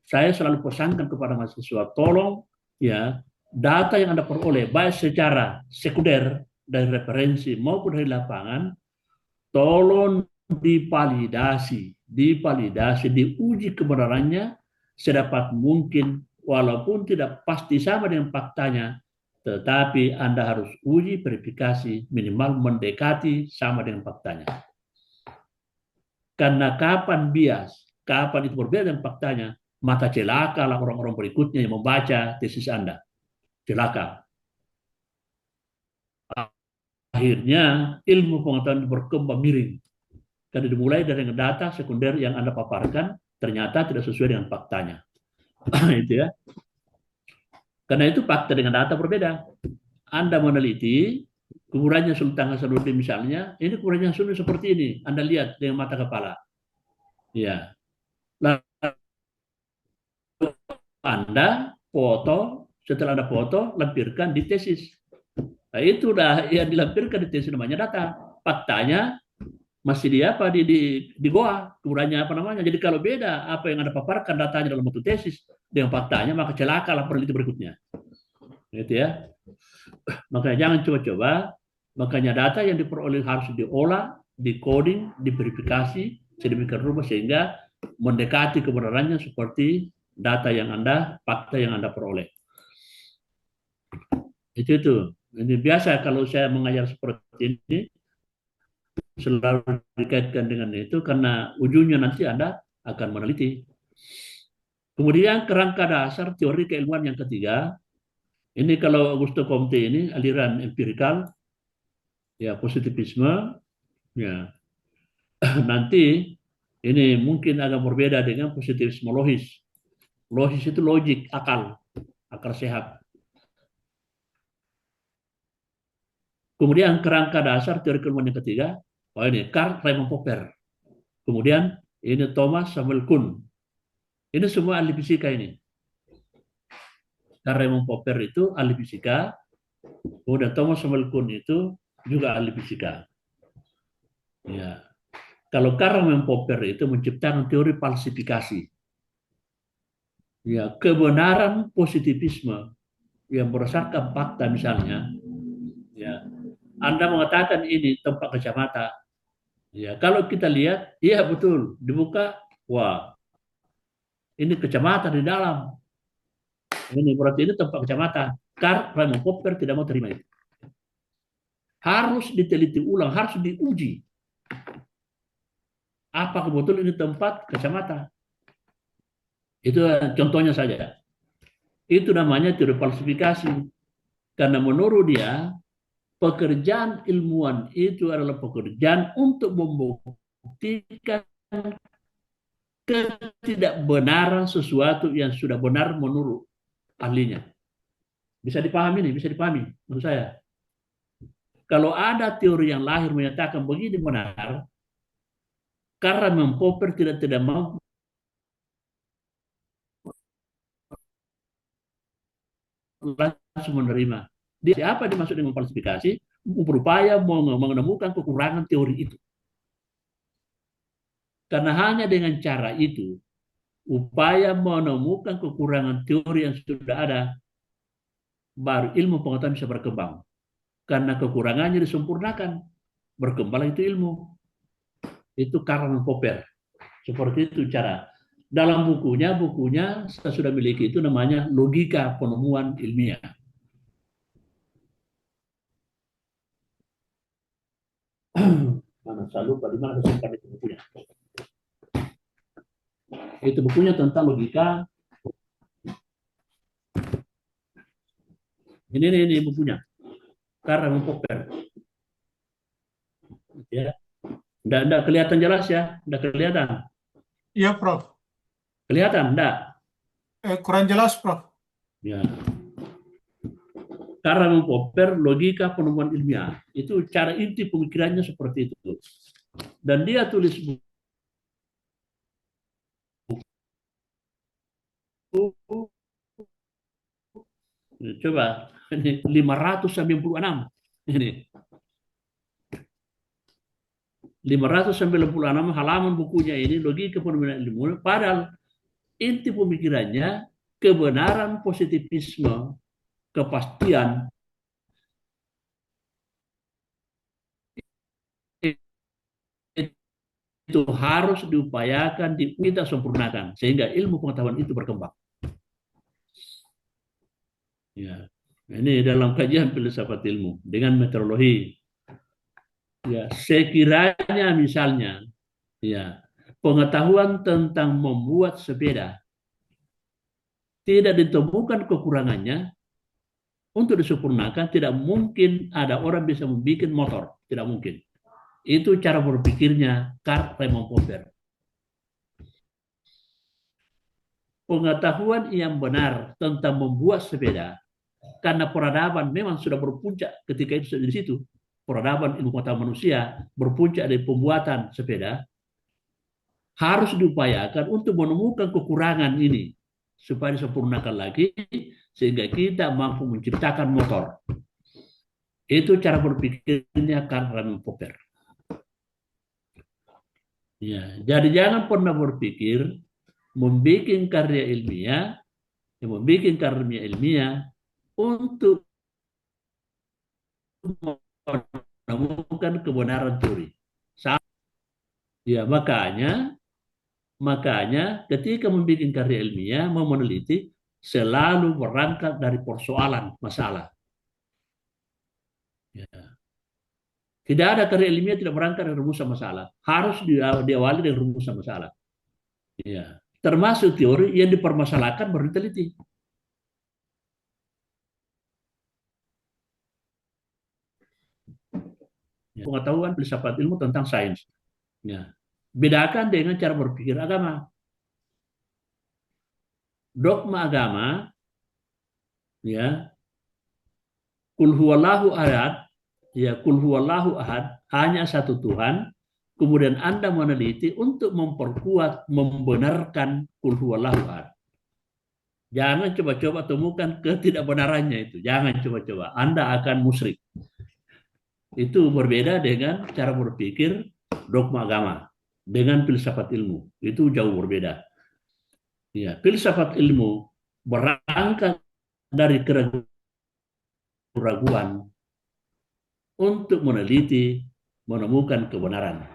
S1: Saya selalu pesankan kepada mahasiswa, tolong ya data yang Anda peroleh baik secara sekunder dari referensi maupun dari lapangan, tolong divalidasi, diuji kebenarannya sedapat mungkin walaupun tidak pasti sama dengan faktanya, tetapi Anda harus uji verifikasi minimal mendekati sama dengan faktanya. Karena kapan itu berbeda dengan faktanya, maka celakalah orang-orang berikutnya yang membaca tesis Anda. Celaka. Akhirnya ilmu pengetahuan berkembang miring. Karena dimulai dari data sekunder yang Anda paparkan, ternyata tidak sesuai dengan faktanya. Itu ya. Karena itu fakta dengan data berbeda. Anda meneliti, kuburannya Sultan Hasanuddin misalnya, ini kuburannya Hasanuddin seperti ini. Anda lihat dengan mata kepala. Ya. Lalu Anda foto, setelah Anda foto, lampirkan di tesis. Nah, itu dah yang dilampirkan di tesis namanya data. Faktanya masih di goa, kuburannya apa namanya. Jadi kalau beda apa yang Anda paparkan datanya dalam bentuk tesis dengan faktanya, maka celakalah peneliti berikutnya. Gitu ya. Makanya jangan coba-coba Makanya data yang diperoleh harus diolah, decoding, diverifikasi sedemikian rupa sehingga mendekati kebenarannya seperti data yang fakta yang Anda peroleh. Itu. Ini biasa kalau saya mengajar seperti ini, selalu dikaitkan dengan itu karena ujungnya nanti Anda akan meneliti. Kemudian kerangka dasar teori keilmuan yang ketiga, ini kalau Augusto Comte ini aliran empirikal, ya positivisme, ya nanti ini mungkin agak berbeda dengan positivisme logis. Logis itu logik, akal sehat. Kemudian kerangka dasar teori keilmuan yang ketiga, ini Karl Raimund Popper. Kemudian ini Thomas Samuel Kuhn. Ini semua ahli fisika ini. Karl Raimund Popper itu ahli fisika, kemudian Thomas Samuel Kuhn itu juga ahli fisika. Ya. Kalau Karl Raimund Popper itu menciptakan teori falsifikasi. Ya, kebenaran positivisme yang berdasarkan fakta misalnya, ya, Anda mengatakan ini tempat kacamata. Ya, kalau kita lihat, iya betul, dibuka, wah, ini kacamata di dalam. Ini berarti ini tempat kacamata. Karl Raimund Popper tidak mau terima itu. Harus diteliti ulang, harus diuji. Apakah betul ini tempat kacamata? Itu contohnya saja. Itu namanya teori falsifikasi. Karena menurut dia, pekerjaan ilmuwan itu adalah pekerjaan untuk membuktikan ketidakbenaran sesuatu yang sudah benar menurut ahlinya. Bisa dipahami nih, bisa dipahami menurut saya. Kalau ada teori yang lahir menyatakan begini benar, karena Popper tidak mampu langsung menerima. Siapa dimaksud dengan falsifikasi? Berupaya menemukan kekurangan teori itu. Karena hanya dengan cara itu, upaya menemukan kekurangan teori yang sudah ada, baru ilmu pengetahuan bisa berkembang. Karena kekurangannya disempurnakan, berkembang itu ilmu. Itu Karl Popper. Seperti itu cara. Dalam bukunya saya sudah miliki itu namanya Logika Penemuan Ilmiah. Mana saya lupa di mana saya simpan itu bukunya. Itu bukunya tentang logika. Ini bukunya. Karl Popper. Ya. Enggak kelihatan jelas ya? Enggak kelihatan?
S2: Iya, Prof.
S1: Kelihatan enggak?
S2: Kurang jelas, Prof.
S1: Ya. Karl Popper, logika penemuan ilmiah. Itu cara inti pemikirannya seperti itu. Dan dia tulis buku. Coba, ini 596. Ini. 596 halaman bukunya ini, logika penemuan ilmu. Padahal inti pemikirannya kebenaran positivisme, kepastian itu harus diupayakan, kita sempurnakan sehingga ilmu pengetahuan itu berkembang. Ya, ini dalam kajian filsafat ilmu dengan metodologi. Ya, sekiranya misalnya, ya, pengetahuan tentang membuat sepeda tidak ditemukan kekurangannya, untuk disempurnakan tidak mungkin ada orang bisa membuat motor, tidak mungkin. Itu cara berpikirnya Karl Raimund Popper. Pengetahuan yang benar tentang membuat sepeda, karena peradaban memang sudah berpuncak ketika itu di situ. Peradaban ilmu pengetahuan manusia berpuncak dari pembuatan sepeda, harus diupayakan untuk menemukan kekurangan ini supaya disempurnakan lagi sehingga kita mampu menciptakan motor. Itu cara berpikirnya Karl Raimund Popper. Ya, jadi jangan pernah berpikir membuat karya ilmiah untuk menemukan kebenaran teori. Ya, makanya ketika membuat karya ilmiah, mau meneliti, selalu berangkat dari persoalan masalah. Ya. Tidak ada karya ilmiah tidak berangkat dari rumusan masalah. Harus diawali dari rumusan masalah. Ya. Termasuk teori yang dipermasalahkan baru diteliti. Ya. Pengetahuan filsafat ilmu tentang sains. Ya. Bedakan dengan cara berpikir agama. Dogma agama, ya, kul huwallahu ahad, ya, kul huwallahu ahad, hanya satu Tuhan. Kemudian Anda meneliti untuk memperkuat, membenarkan kul huwallahu ahad. Jangan coba-coba temukan ketidakbenarannya itu. Jangan coba-coba. Anda akan musyrik. Itu berbeda dengan cara berpikir dogma agama. Dengan filsafat ilmu. Itu jauh berbeda. Ya, filsafat ilmu berangkat dari keraguan untuk meneliti, menemukan kebenaran.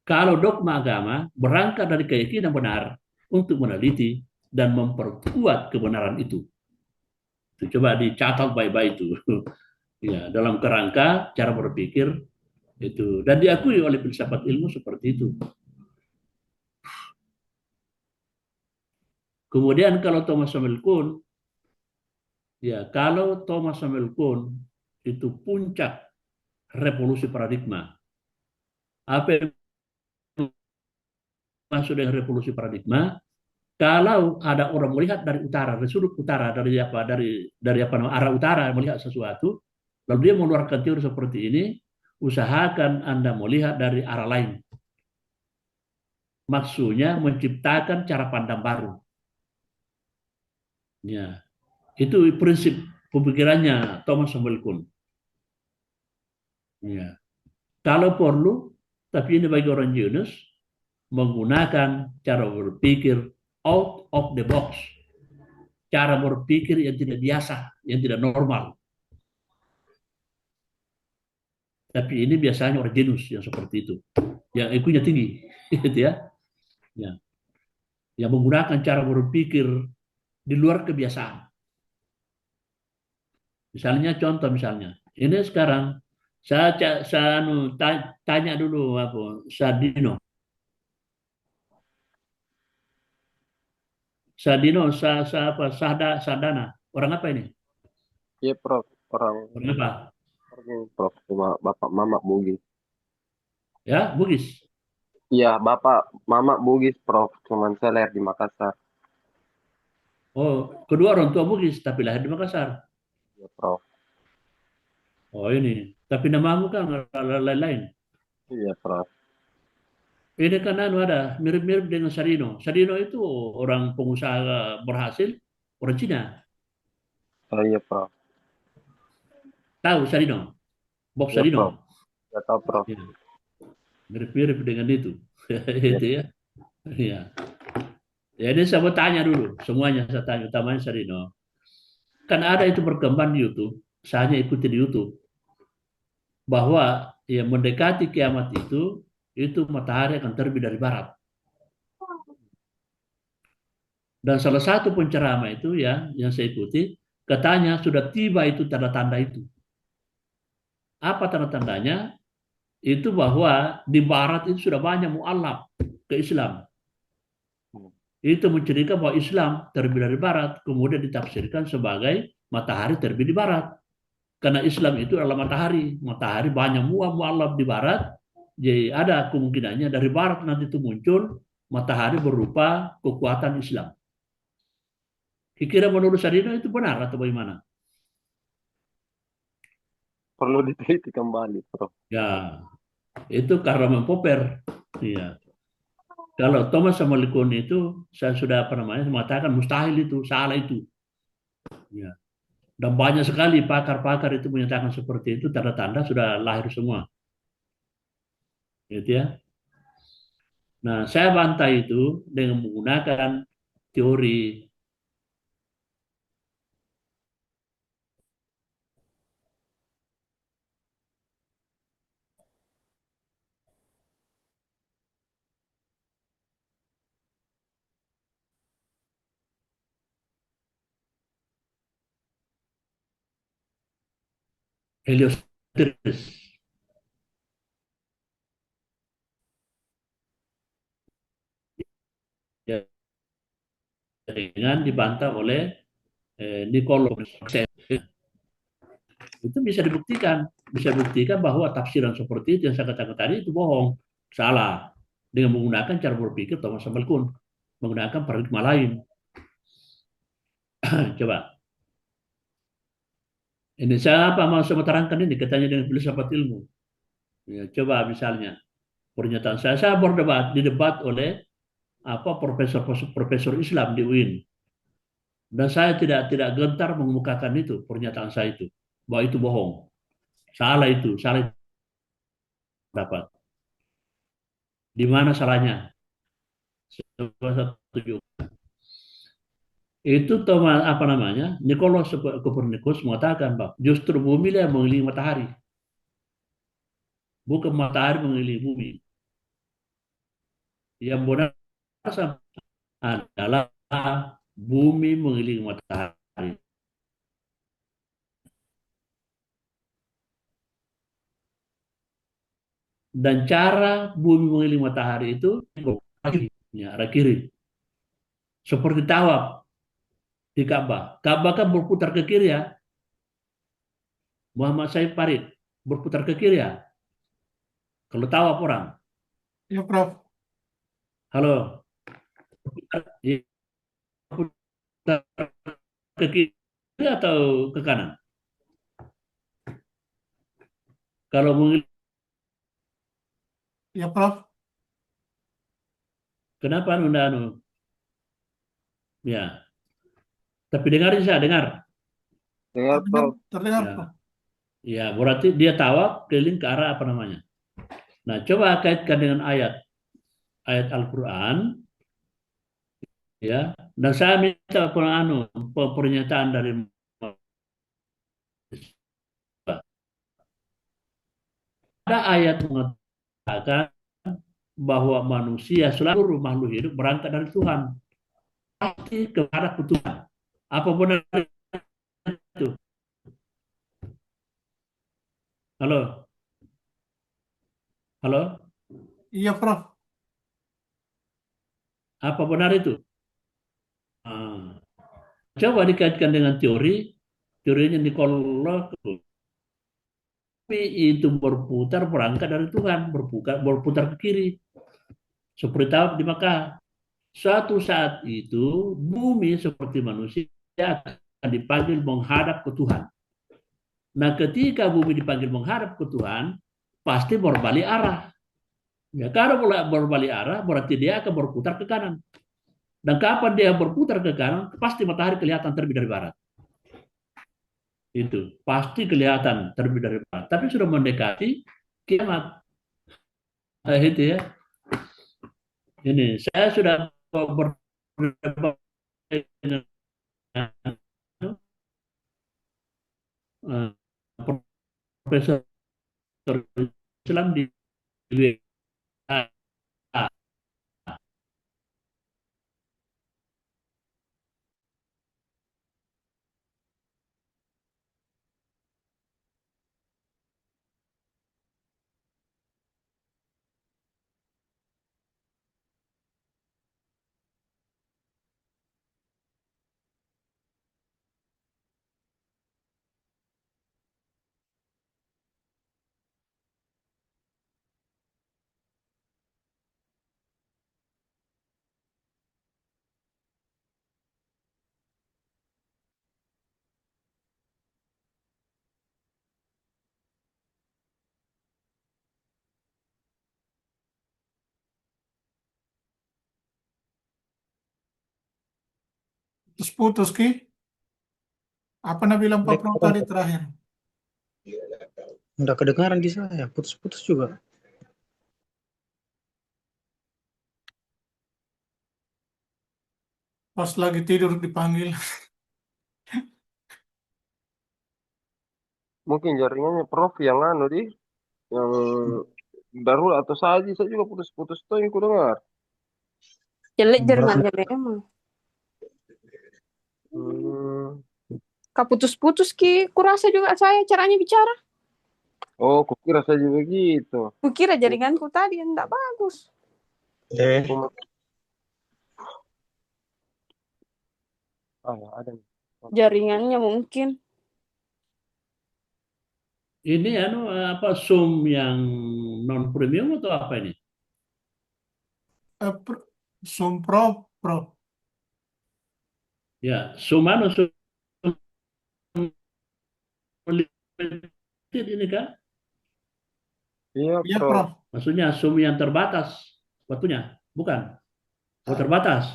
S1: Kalau dogma agama berangkat dari keyakinan benar untuk meneliti dan memperkuat kebenaran itu. Itu coba dicatat baik-baik itu. Ya, dalam kerangka cara berpikir itu, dan diakui oleh filsafat ilmu seperti itu. Kemudian kalau Thomas Samuel Kuhn, ya, kalau Thomas Samuel Kuhn itu puncak revolusi paradigma. Apa yang maksud dengan revolusi paradigma? Kalau ada orang melihat dari utara, dari sudut utara, dari apa namanya, arah utara melihat sesuatu, lalu dia mengeluarkan teori seperti ini, usahakan Anda melihat dari arah lain. Maksudnya menciptakan cara pandang baru. Ya, itu prinsip pemikirannya Thomas Samuel Kuhn. Ya. Kalau perlu, tapi ini bagi orang Yunus, menggunakan cara berpikir out of the box. Cara berpikir yang tidak biasa, yang tidak normal. Tapi ini biasanya orang genus yang seperti itu. Yang IQ-nya tinggi. Gitu ya. Ya. Yang menggunakan cara berpikir di luar kebiasaan. Misalnya contoh misalnya. Ini sekarang saya tanya dulu apa Sadino. Sadana. Orang apa ini?
S4: Iya, Prof. Orang
S1: Orang apa?
S4: Prof. Cuma Bapak Mamak Bugis.
S1: Ya, Bugis.
S4: Iya, Bapak Mamak Bugis, Prof. Cuman saya lahir di Makassar.
S1: Oh, kedua orang tua Bugis, tapi lahir di Makassar.
S4: Iya, Prof.
S1: Oh ini, tapi namamu kan lain-lain.
S4: Iya, Prof.
S1: Ini kan ada mirip-mirip dengan Sarino. Sarino itu orang pengusaha berhasil, orang Cina.
S4: Oh, iya, Prof.
S1: Tahu Sarino? Bob
S4: Iya, Prof.
S1: Sarino.
S4: Nggak tahu, Prof.
S1: Ya, mirip-mirip dengan itu.
S4: Iya.
S1: Itu ya. Ya. Ya, ini saya mau tanya dulu. Semuanya saya tanya, utamanya Sarino. Kan ada itu berkembang di YouTube. Saya hanya ikuti di YouTube. Bahwa ya mendekati kiamat itu matahari akan terbit dari barat. Dan salah satu penceramah itu ya yang saya ikuti, katanya sudah tiba itu tanda-tanda itu. Apa tanda-tandanya? Itu bahwa di barat itu sudah banyak mu'alaf ke Islam. Itu menceritakan bahwa Islam terbit dari barat, kemudian ditafsirkan sebagai matahari terbit di barat. Karena Islam itu adalah matahari. Matahari banyak mu'alaf di barat, jadi ada kemungkinannya dari barat nanti itu muncul matahari berupa kekuatan Islam. Kira-kira menurut Sadino itu benar atau bagaimana?
S4: Perlu diteliti kembali, Prof.
S1: Ya, itu karena mempoper. Iya. Kalau Thomas sama Likun itu saya sudah apa namanya mengatakan mustahil itu, salah itu. Ya. Dan banyak sekali pakar-pakar itu menyatakan seperti itu, tanda-tanda sudah lahir semua. Gitu ya. Nah, saya bantai itu dengan menggunakan teori Helioscopes. Ya, dengan dibantah oleh Nicholas. Itu bisa dibuktikan bahwa tafsiran seperti itu yang saya katakan tadi itu bohong, salah, dengan menggunakan cara berpikir Thomas Samuel Kuhn, menggunakan paradigma lain. Coba, ini saya apa mau saya terangkan ini katanya dengan filsafat ilmu. Ya, coba misalnya pernyataan saya berdebat didebat oleh profesor Islam di UIN, dan saya tidak gentar mengemukakan itu pernyataan saya itu bahwa itu bohong, salah itu dapat. Di mana salahnya? Coba saya tunjuk. Itu Thomas apa namanya? Nikolaus Kopernikus mengatakan bahwa justru bumi yang mengelilingi matahari, bukan matahari mengelilingi bumi. Yang benar adalah bumi mengelilingi matahari. Dan cara bumi mengelilingi matahari itu arah kiri. Seperti tawaf di Ka'bah. Ka'bah kan berputar ke kiri ya. Muhammad Said Farid berputar ke kiri ya. Kalau tawaf orang.
S2: Ya, Prof.
S1: Halo. Iya, berputar ke kiri atau ke kanan? Kalau mengelilingi,
S2: Ya, Prof.
S1: kenapa anu? Ya, tapi dengar saya dengar.
S4: Dengar, Prof.
S2: Terdengar,
S1: Ya,
S2: Prof.
S1: ya berarti dia tawaf keliling ke arah apa namanya? Nah, coba kaitkan dengan ayat Al-Quran, ya. Dan saya minta pernyataan dari ada ayat mengatakan bahwa manusia seluruh makhluk hidup berangkat dari Tuhan, pasti kepada Tuhan. Apa benar itu? Halo, halo,
S2: Iya, Prof.
S1: apa benar itu? Ah, coba dikaitkan dengan teorinya Nicholas, itu berputar berangkat dari Tuhan, berputar ke kiri, seperti tawaf di Makkah. Suatu saat itu bumi seperti manusia akan dipanggil menghadap ke Tuhan. Nah, ketika bumi dipanggil menghadap ke Tuhan, pasti berbalik arah. Ya, kalau berbalik arah, berarti dia akan berputar ke kanan. Dan kapan dia berputar ke kanan, pasti matahari kelihatan terbit dari barat. Itu pasti kelihatan terbit dari barat. Tapi sudah mendekati kiamat. Itu ya. Ini saya sudah berdebat dengan uh, profesor Islam di WA.
S2: Putus-putus, Ki. Apa Nabi Pak Prof tadi terakhir?
S3: Nggak kedengaran di saya, putus-putus juga.
S2: Pas lagi tidur dipanggil.
S4: Mungkin jaringannya Prof yang yang darurat atau saja saya juga putus-putus tuh yang ku dengar.
S5: Jelek
S3: Berarti
S5: jaringannya emang.
S4: Hmm,
S5: Kak putus-putus Ki, kurasa juga saya caranya bicara.
S4: Oh, kukira saja begitu.
S5: Kukira jaringanku tadi yang tidak bagus.
S4: Cuma, ya, ada nih.
S5: Jaringannya mungkin.
S1: Ini apa Zoom yang non premium atau apa ini?
S2: Zoom Pro,
S1: Ya, Zoom Zoom Unlimited ini kan?
S4: Iya,
S2: Iya,
S4: Prof.
S2: Prof.
S1: Maksudnya Zoom yang terbatas waktunya, bukan? Oh, terbatas.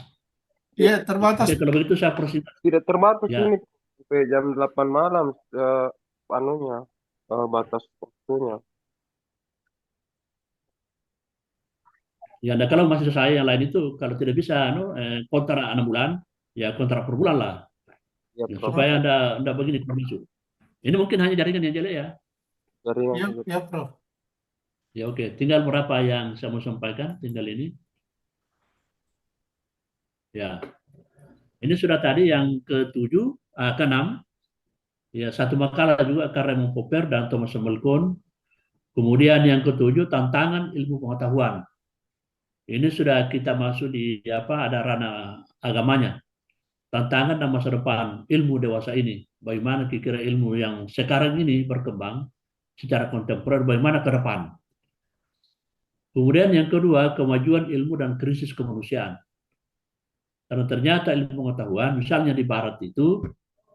S2: Iya, terbatas.
S1: Oke, kalau begitu saya persilakan.
S4: Tidak terbatas
S1: Ya.
S4: ini sampai jam 8 malam batas waktunya.
S1: Ya, nah, kalau masih saya yang lain itu kalau tidak bisa kontrak 6 bulan, ya kontrak per bulan lah.
S4: Ya,
S1: Ya,
S4: Prof.
S1: supaya Anda begini kalau masuk. Ini mungkin hanya jaringan yang jelek ya.
S4: Jaringan
S2: Iya,
S4: saja.
S2: iya, Prof.
S1: Ya oke, tinggal berapa yang saya mau sampaikan, tinggal ini. Ya, ini sudah tadi yang ke-7, ke-6. Ya, satu makalah juga karya Raymond Popper dan Thomas Malcolm. Kemudian yang ke-7 tantangan ilmu pengetahuan. Ini sudah kita masuk di ada ranah agamanya. Tantangan dan masa depan ilmu dewasa ini. Bagaimana kira-kira ilmu yang sekarang ini berkembang secara kontemporer, bagaimana ke depan. Kemudian yang kedua, kemajuan ilmu dan krisis kemanusiaan. Karena ternyata ilmu pengetahuan, misalnya di Barat itu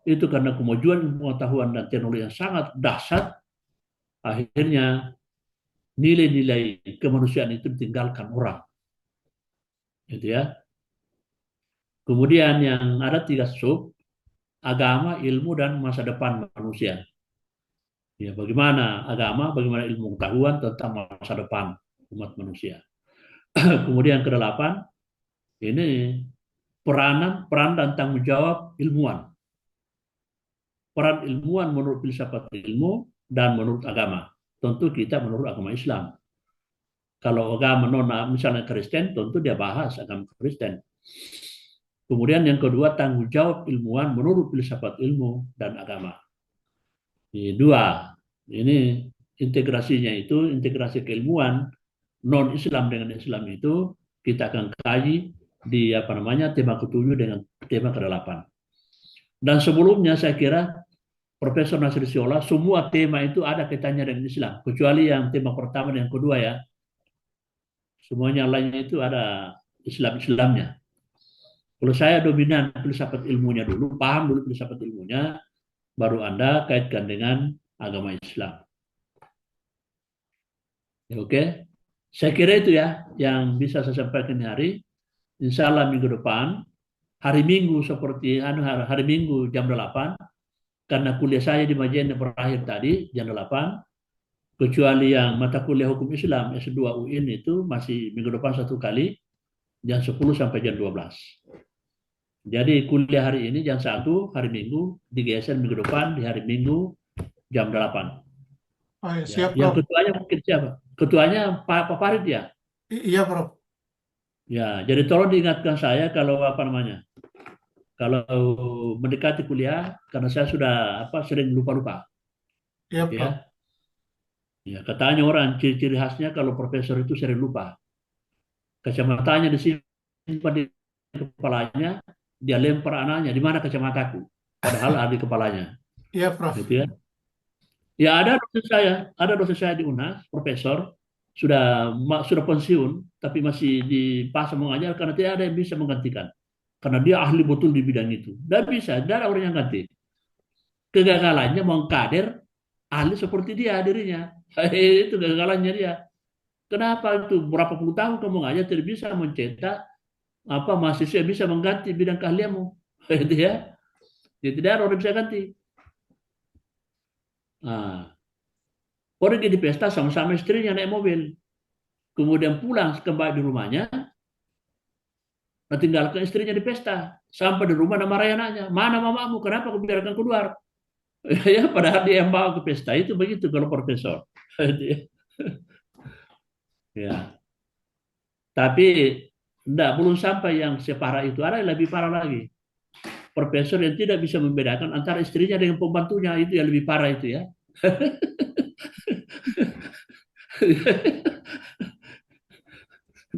S1: karena kemajuan ilmu pengetahuan dan teknologi yang sangat dahsyat, akhirnya nilai-nilai kemanusiaan itu ditinggalkan orang. Gitu ya. Kemudian yang ada 3 sub, agama, ilmu, dan masa depan manusia. Ya, bagaimana agama, bagaimana ilmu pengetahuan tentang masa depan umat manusia. Kemudian ke-8, ini peran dan tanggung jawab ilmuwan. Peran ilmuwan menurut filsafat ilmu dan menurut agama. Tentu kita menurut agama Islam. Kalau agama misalnya Kristen, tentu dia bahas agama Kristen. Kemudian yang kedua, tanggung jawab ilmuwan menurut filsafat ilmu dan agama. Ini 2. Ini integrasinya itu, integrasi keilmuan non-Islam dengan Islam itu kita akan kaji di tema ke-7 dengan tema ke-8. Dan sebelumnya saya kira Profesor Nasir Siola, semua tema itu ada kaitannya dengan Islam, kecuali yang tema pertama dan yang kedua ya. Semuanya lainnya itu ada Islamnya. Kalau saya dominan filsafat ilmunya dulu, paham dulu filsafat ilmunya, baru Anda kaitkan dengan agama Islam. Ya, oke, saya kira itu ya yang bisa saya sampaikan hari. Insya Allah minggu depan, hari Minggu seperti hari Minggu jam 8, karena kuliah saya di Majene berakhir tadi jam 8, kecuali yang mata kuliah hukum Islam S2 UIN itu masih minggu depan 1 kali, jam 10 sampai jam 12. Jadi kuliah hari ini jam 1, hari Minggu, digeser minggu depan di hari Minggu jam 8.
S2: Oh, ya, siap,
S1: Yang
S2: Prof.
S1: ketuanya mungkin siapa? Ketuanya Pak Farid ya?
S2: Iya, Prof.
S1: Ya, jadi tolong diingatkan saya kalau kalau mendekati kuliah, karena saya sudah sering lupa-lupa.
S2: Iya,
S1: Ya.
S2: Prof.
S1: Ya, katanya orang ciri-ciri khasnya kalau profesor itu sering lupa. Kacamatanya disimpan di kepalanya, dia lempar anaknya, di mana kacamataku? Padahal ada di kepalanya.
S2: Iya, Prof.
S1: Gitu ya. Ya ada dosen saya di UNAS, profesor, sudah pensiun, tapi masih dipaksa mengajar karena tidak ada yang bisa menggantikan. Karena dia ahli betul di bidang itu. Dan bisa, tidak ada orang yang ganti. Kegagalannya mengkader ahli seperti dia dirinya. Itu kegagalannya dia. Kenapa itu berapa puluh tahun kamu ngajar tidak bisa mencetak mahasiswa bisa mengganti bidang keahlianmu? Itu ya. Jadi tidak ada orang yang bisa ganti. Nah, pergi di pesta sama-sama istrinya naik mobil. Kemudian pulang kembali di rumahnya, tinggalkan istrinya di pesta. Sampai di rumah nama raya anaknya, mana mamamu? Kenapa aku biarkan keluar? Ya, padahal dia yang bawa ke pesta itu begitu kalau profesor. Ya. Tapi belum sampai yang separah itu. Ada yang lebih parah lagi. Profesor yang tidak bisa membedakan antara istrinya dengan pembantunya, itu yang lebih parah itu ya.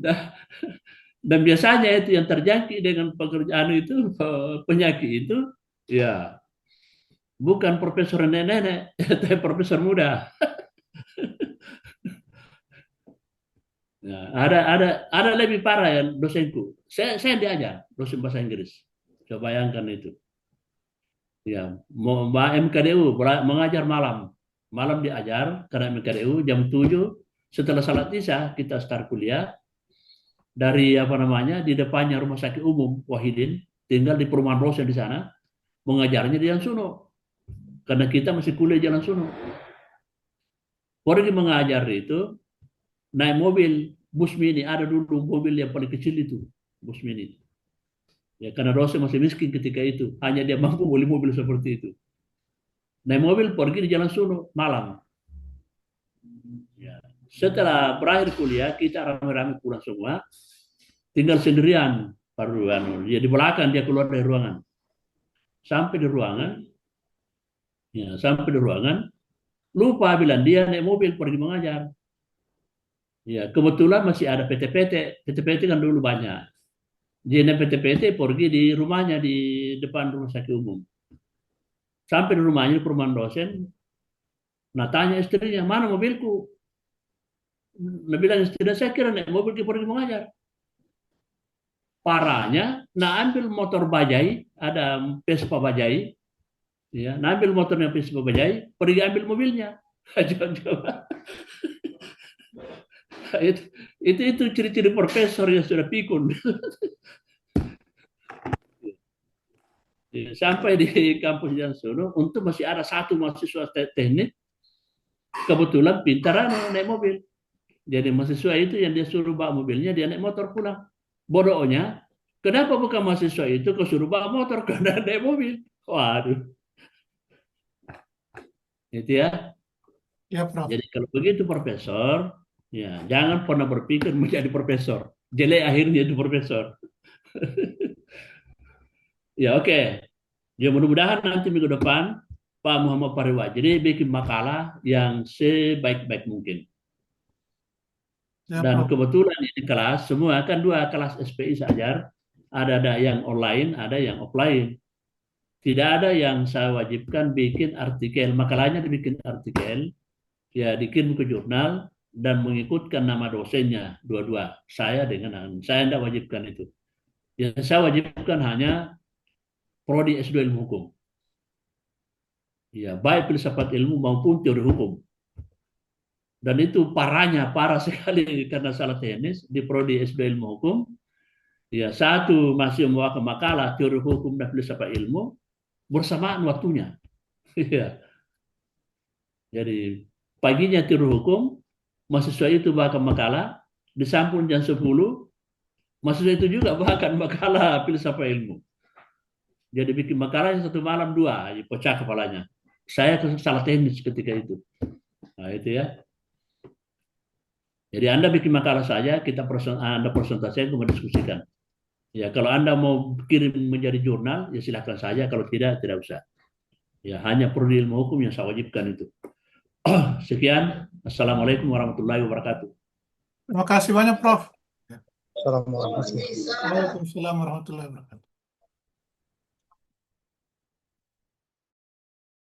S1: Nah, dan biasanya itu yang terjangkit dengan pekerjaan itu, penyakit itu, ya bukan profesor nenek-nenek, tapi profesor muda. Nah, ada lebih parah ya dosenku. Saya diajar dosen bahasa Inggris. Coba bayangkan itu. Ya, mau MKDU mengajar malam. Malam diajar karena MKDU jam 7 setelah salat Isya kita start kuliah dari apa namanya di depannya Rumah Sakit Umum Wahidin, tinggal di perumahan dosen di sana, mengajarnya di Jalan Suno. Karena kita masih kuliah Jalan Suno. Pergi mengajar itu naik mobil bus mini, ada dulu mobil yang paling kecil itu, bus mini. Ya, karena dosen masih miskin ketika itu, hanya dia mampu beli mobil seperti itu. Naik mobil pergi di Jalan Suno malam. Ya. Setelah berakhir kuliah, kita rame-rame pulang semua, tinggal sendirian. Dia di belakang, dia keluar dari ruangan. Sampai di ruangan, lupa bilang dia naik mobil pergi mengajar. Ya, kebetulan masih ada PT-PT. PT-PT kan dulu banyak. Dia naik PT-PT pergi di rumahnya di depan Rumah Sakit Umum. Sampai di rumahnya, di perumahan dosen, nah tanya istrinya, mana mobilku? Nah bilang istri, saya kira naik mobil pergi mengajar. Parahnya, nah ambil motor bajai, ada Vespa bajai, ya, nah ambil motornya Vespa bajai, pergi ambil mobilnya. Coba. itu ciri-ciri profesor yang sudah pikun. Sampai di kampus Jalan Suno, untuk masih ada satu mahasiswa teknik, kebetulan pintar naik mobil. Jadi mahasiswa itu yang dia suruh bawa mobilnya, dia naik motor pulang. Bodohnya, kenapa bukan mahasiswa itu kau suruh bawa motor karena naik mobil? Waduh. Itu ya.
S2: Ya, Prof.
S1: Jadi kalau begitu profesor, ya jangan pernah berpikir menjadi profesor. Jelek akhirnya itu profesor. Ya oke. Ya mudah-mudahan nanti minggu depan Pak Muhammad Pariwajiri bikin makalah yang sebaik-baik mungkin.
S2: Ya,
S1: Dan
S2: Prof.
S1: kebetulan ini kelas, semua kan 2 kelas SPI saja. Ada yang online, ada yang offline. Tidak ada yang saya wajibkan bikin artikel. Makalahnya dibikin artikel, ya dikirim ke jurnal, dan mengikutkan nama dosennya, dua-dua. Saya tidak wajibkan itu. Yang saya wajibkan hanya Prodi S2 Ilmu Hukum. Ya, baik filsafat ilmu maupun teori hukum. Dan itu parah sekali karena salah teknis di Prodi S2 Ilmu Hukum. Ya, satu masih membawa makalah teori hukum dan filsafat ilmu bersamaan waktunya. Ya. Jadi paginya teori hukum, mahasiswa itu bahkan makalah, di samping jam 10, mahasiswa itu juga bahkan makalah filsafat ilmu. Jadi bikin makalah yang 1 malam 2, pecah kepalanya. Saya salah teknis ketika itu. Nah itu ya. Jadi Anda bikin makalah saja, Anda presentasikan, kemudian diskusikan. Ya, kalau Anda mau kirim menjadi jurnal, ya silakan saja. Kalau tidak, tidak usah. Ya, hanya Prodi Ilmu Hukum yang saya wajibkan itu. Sekian. Assalamualaikum warahmatullahi wabarakatuh.
S2: Terima kasih banyak, Prof.
S3: Assalamualaikum.
S2: Waalaikumsalam warahmatullahi wabarakatuh.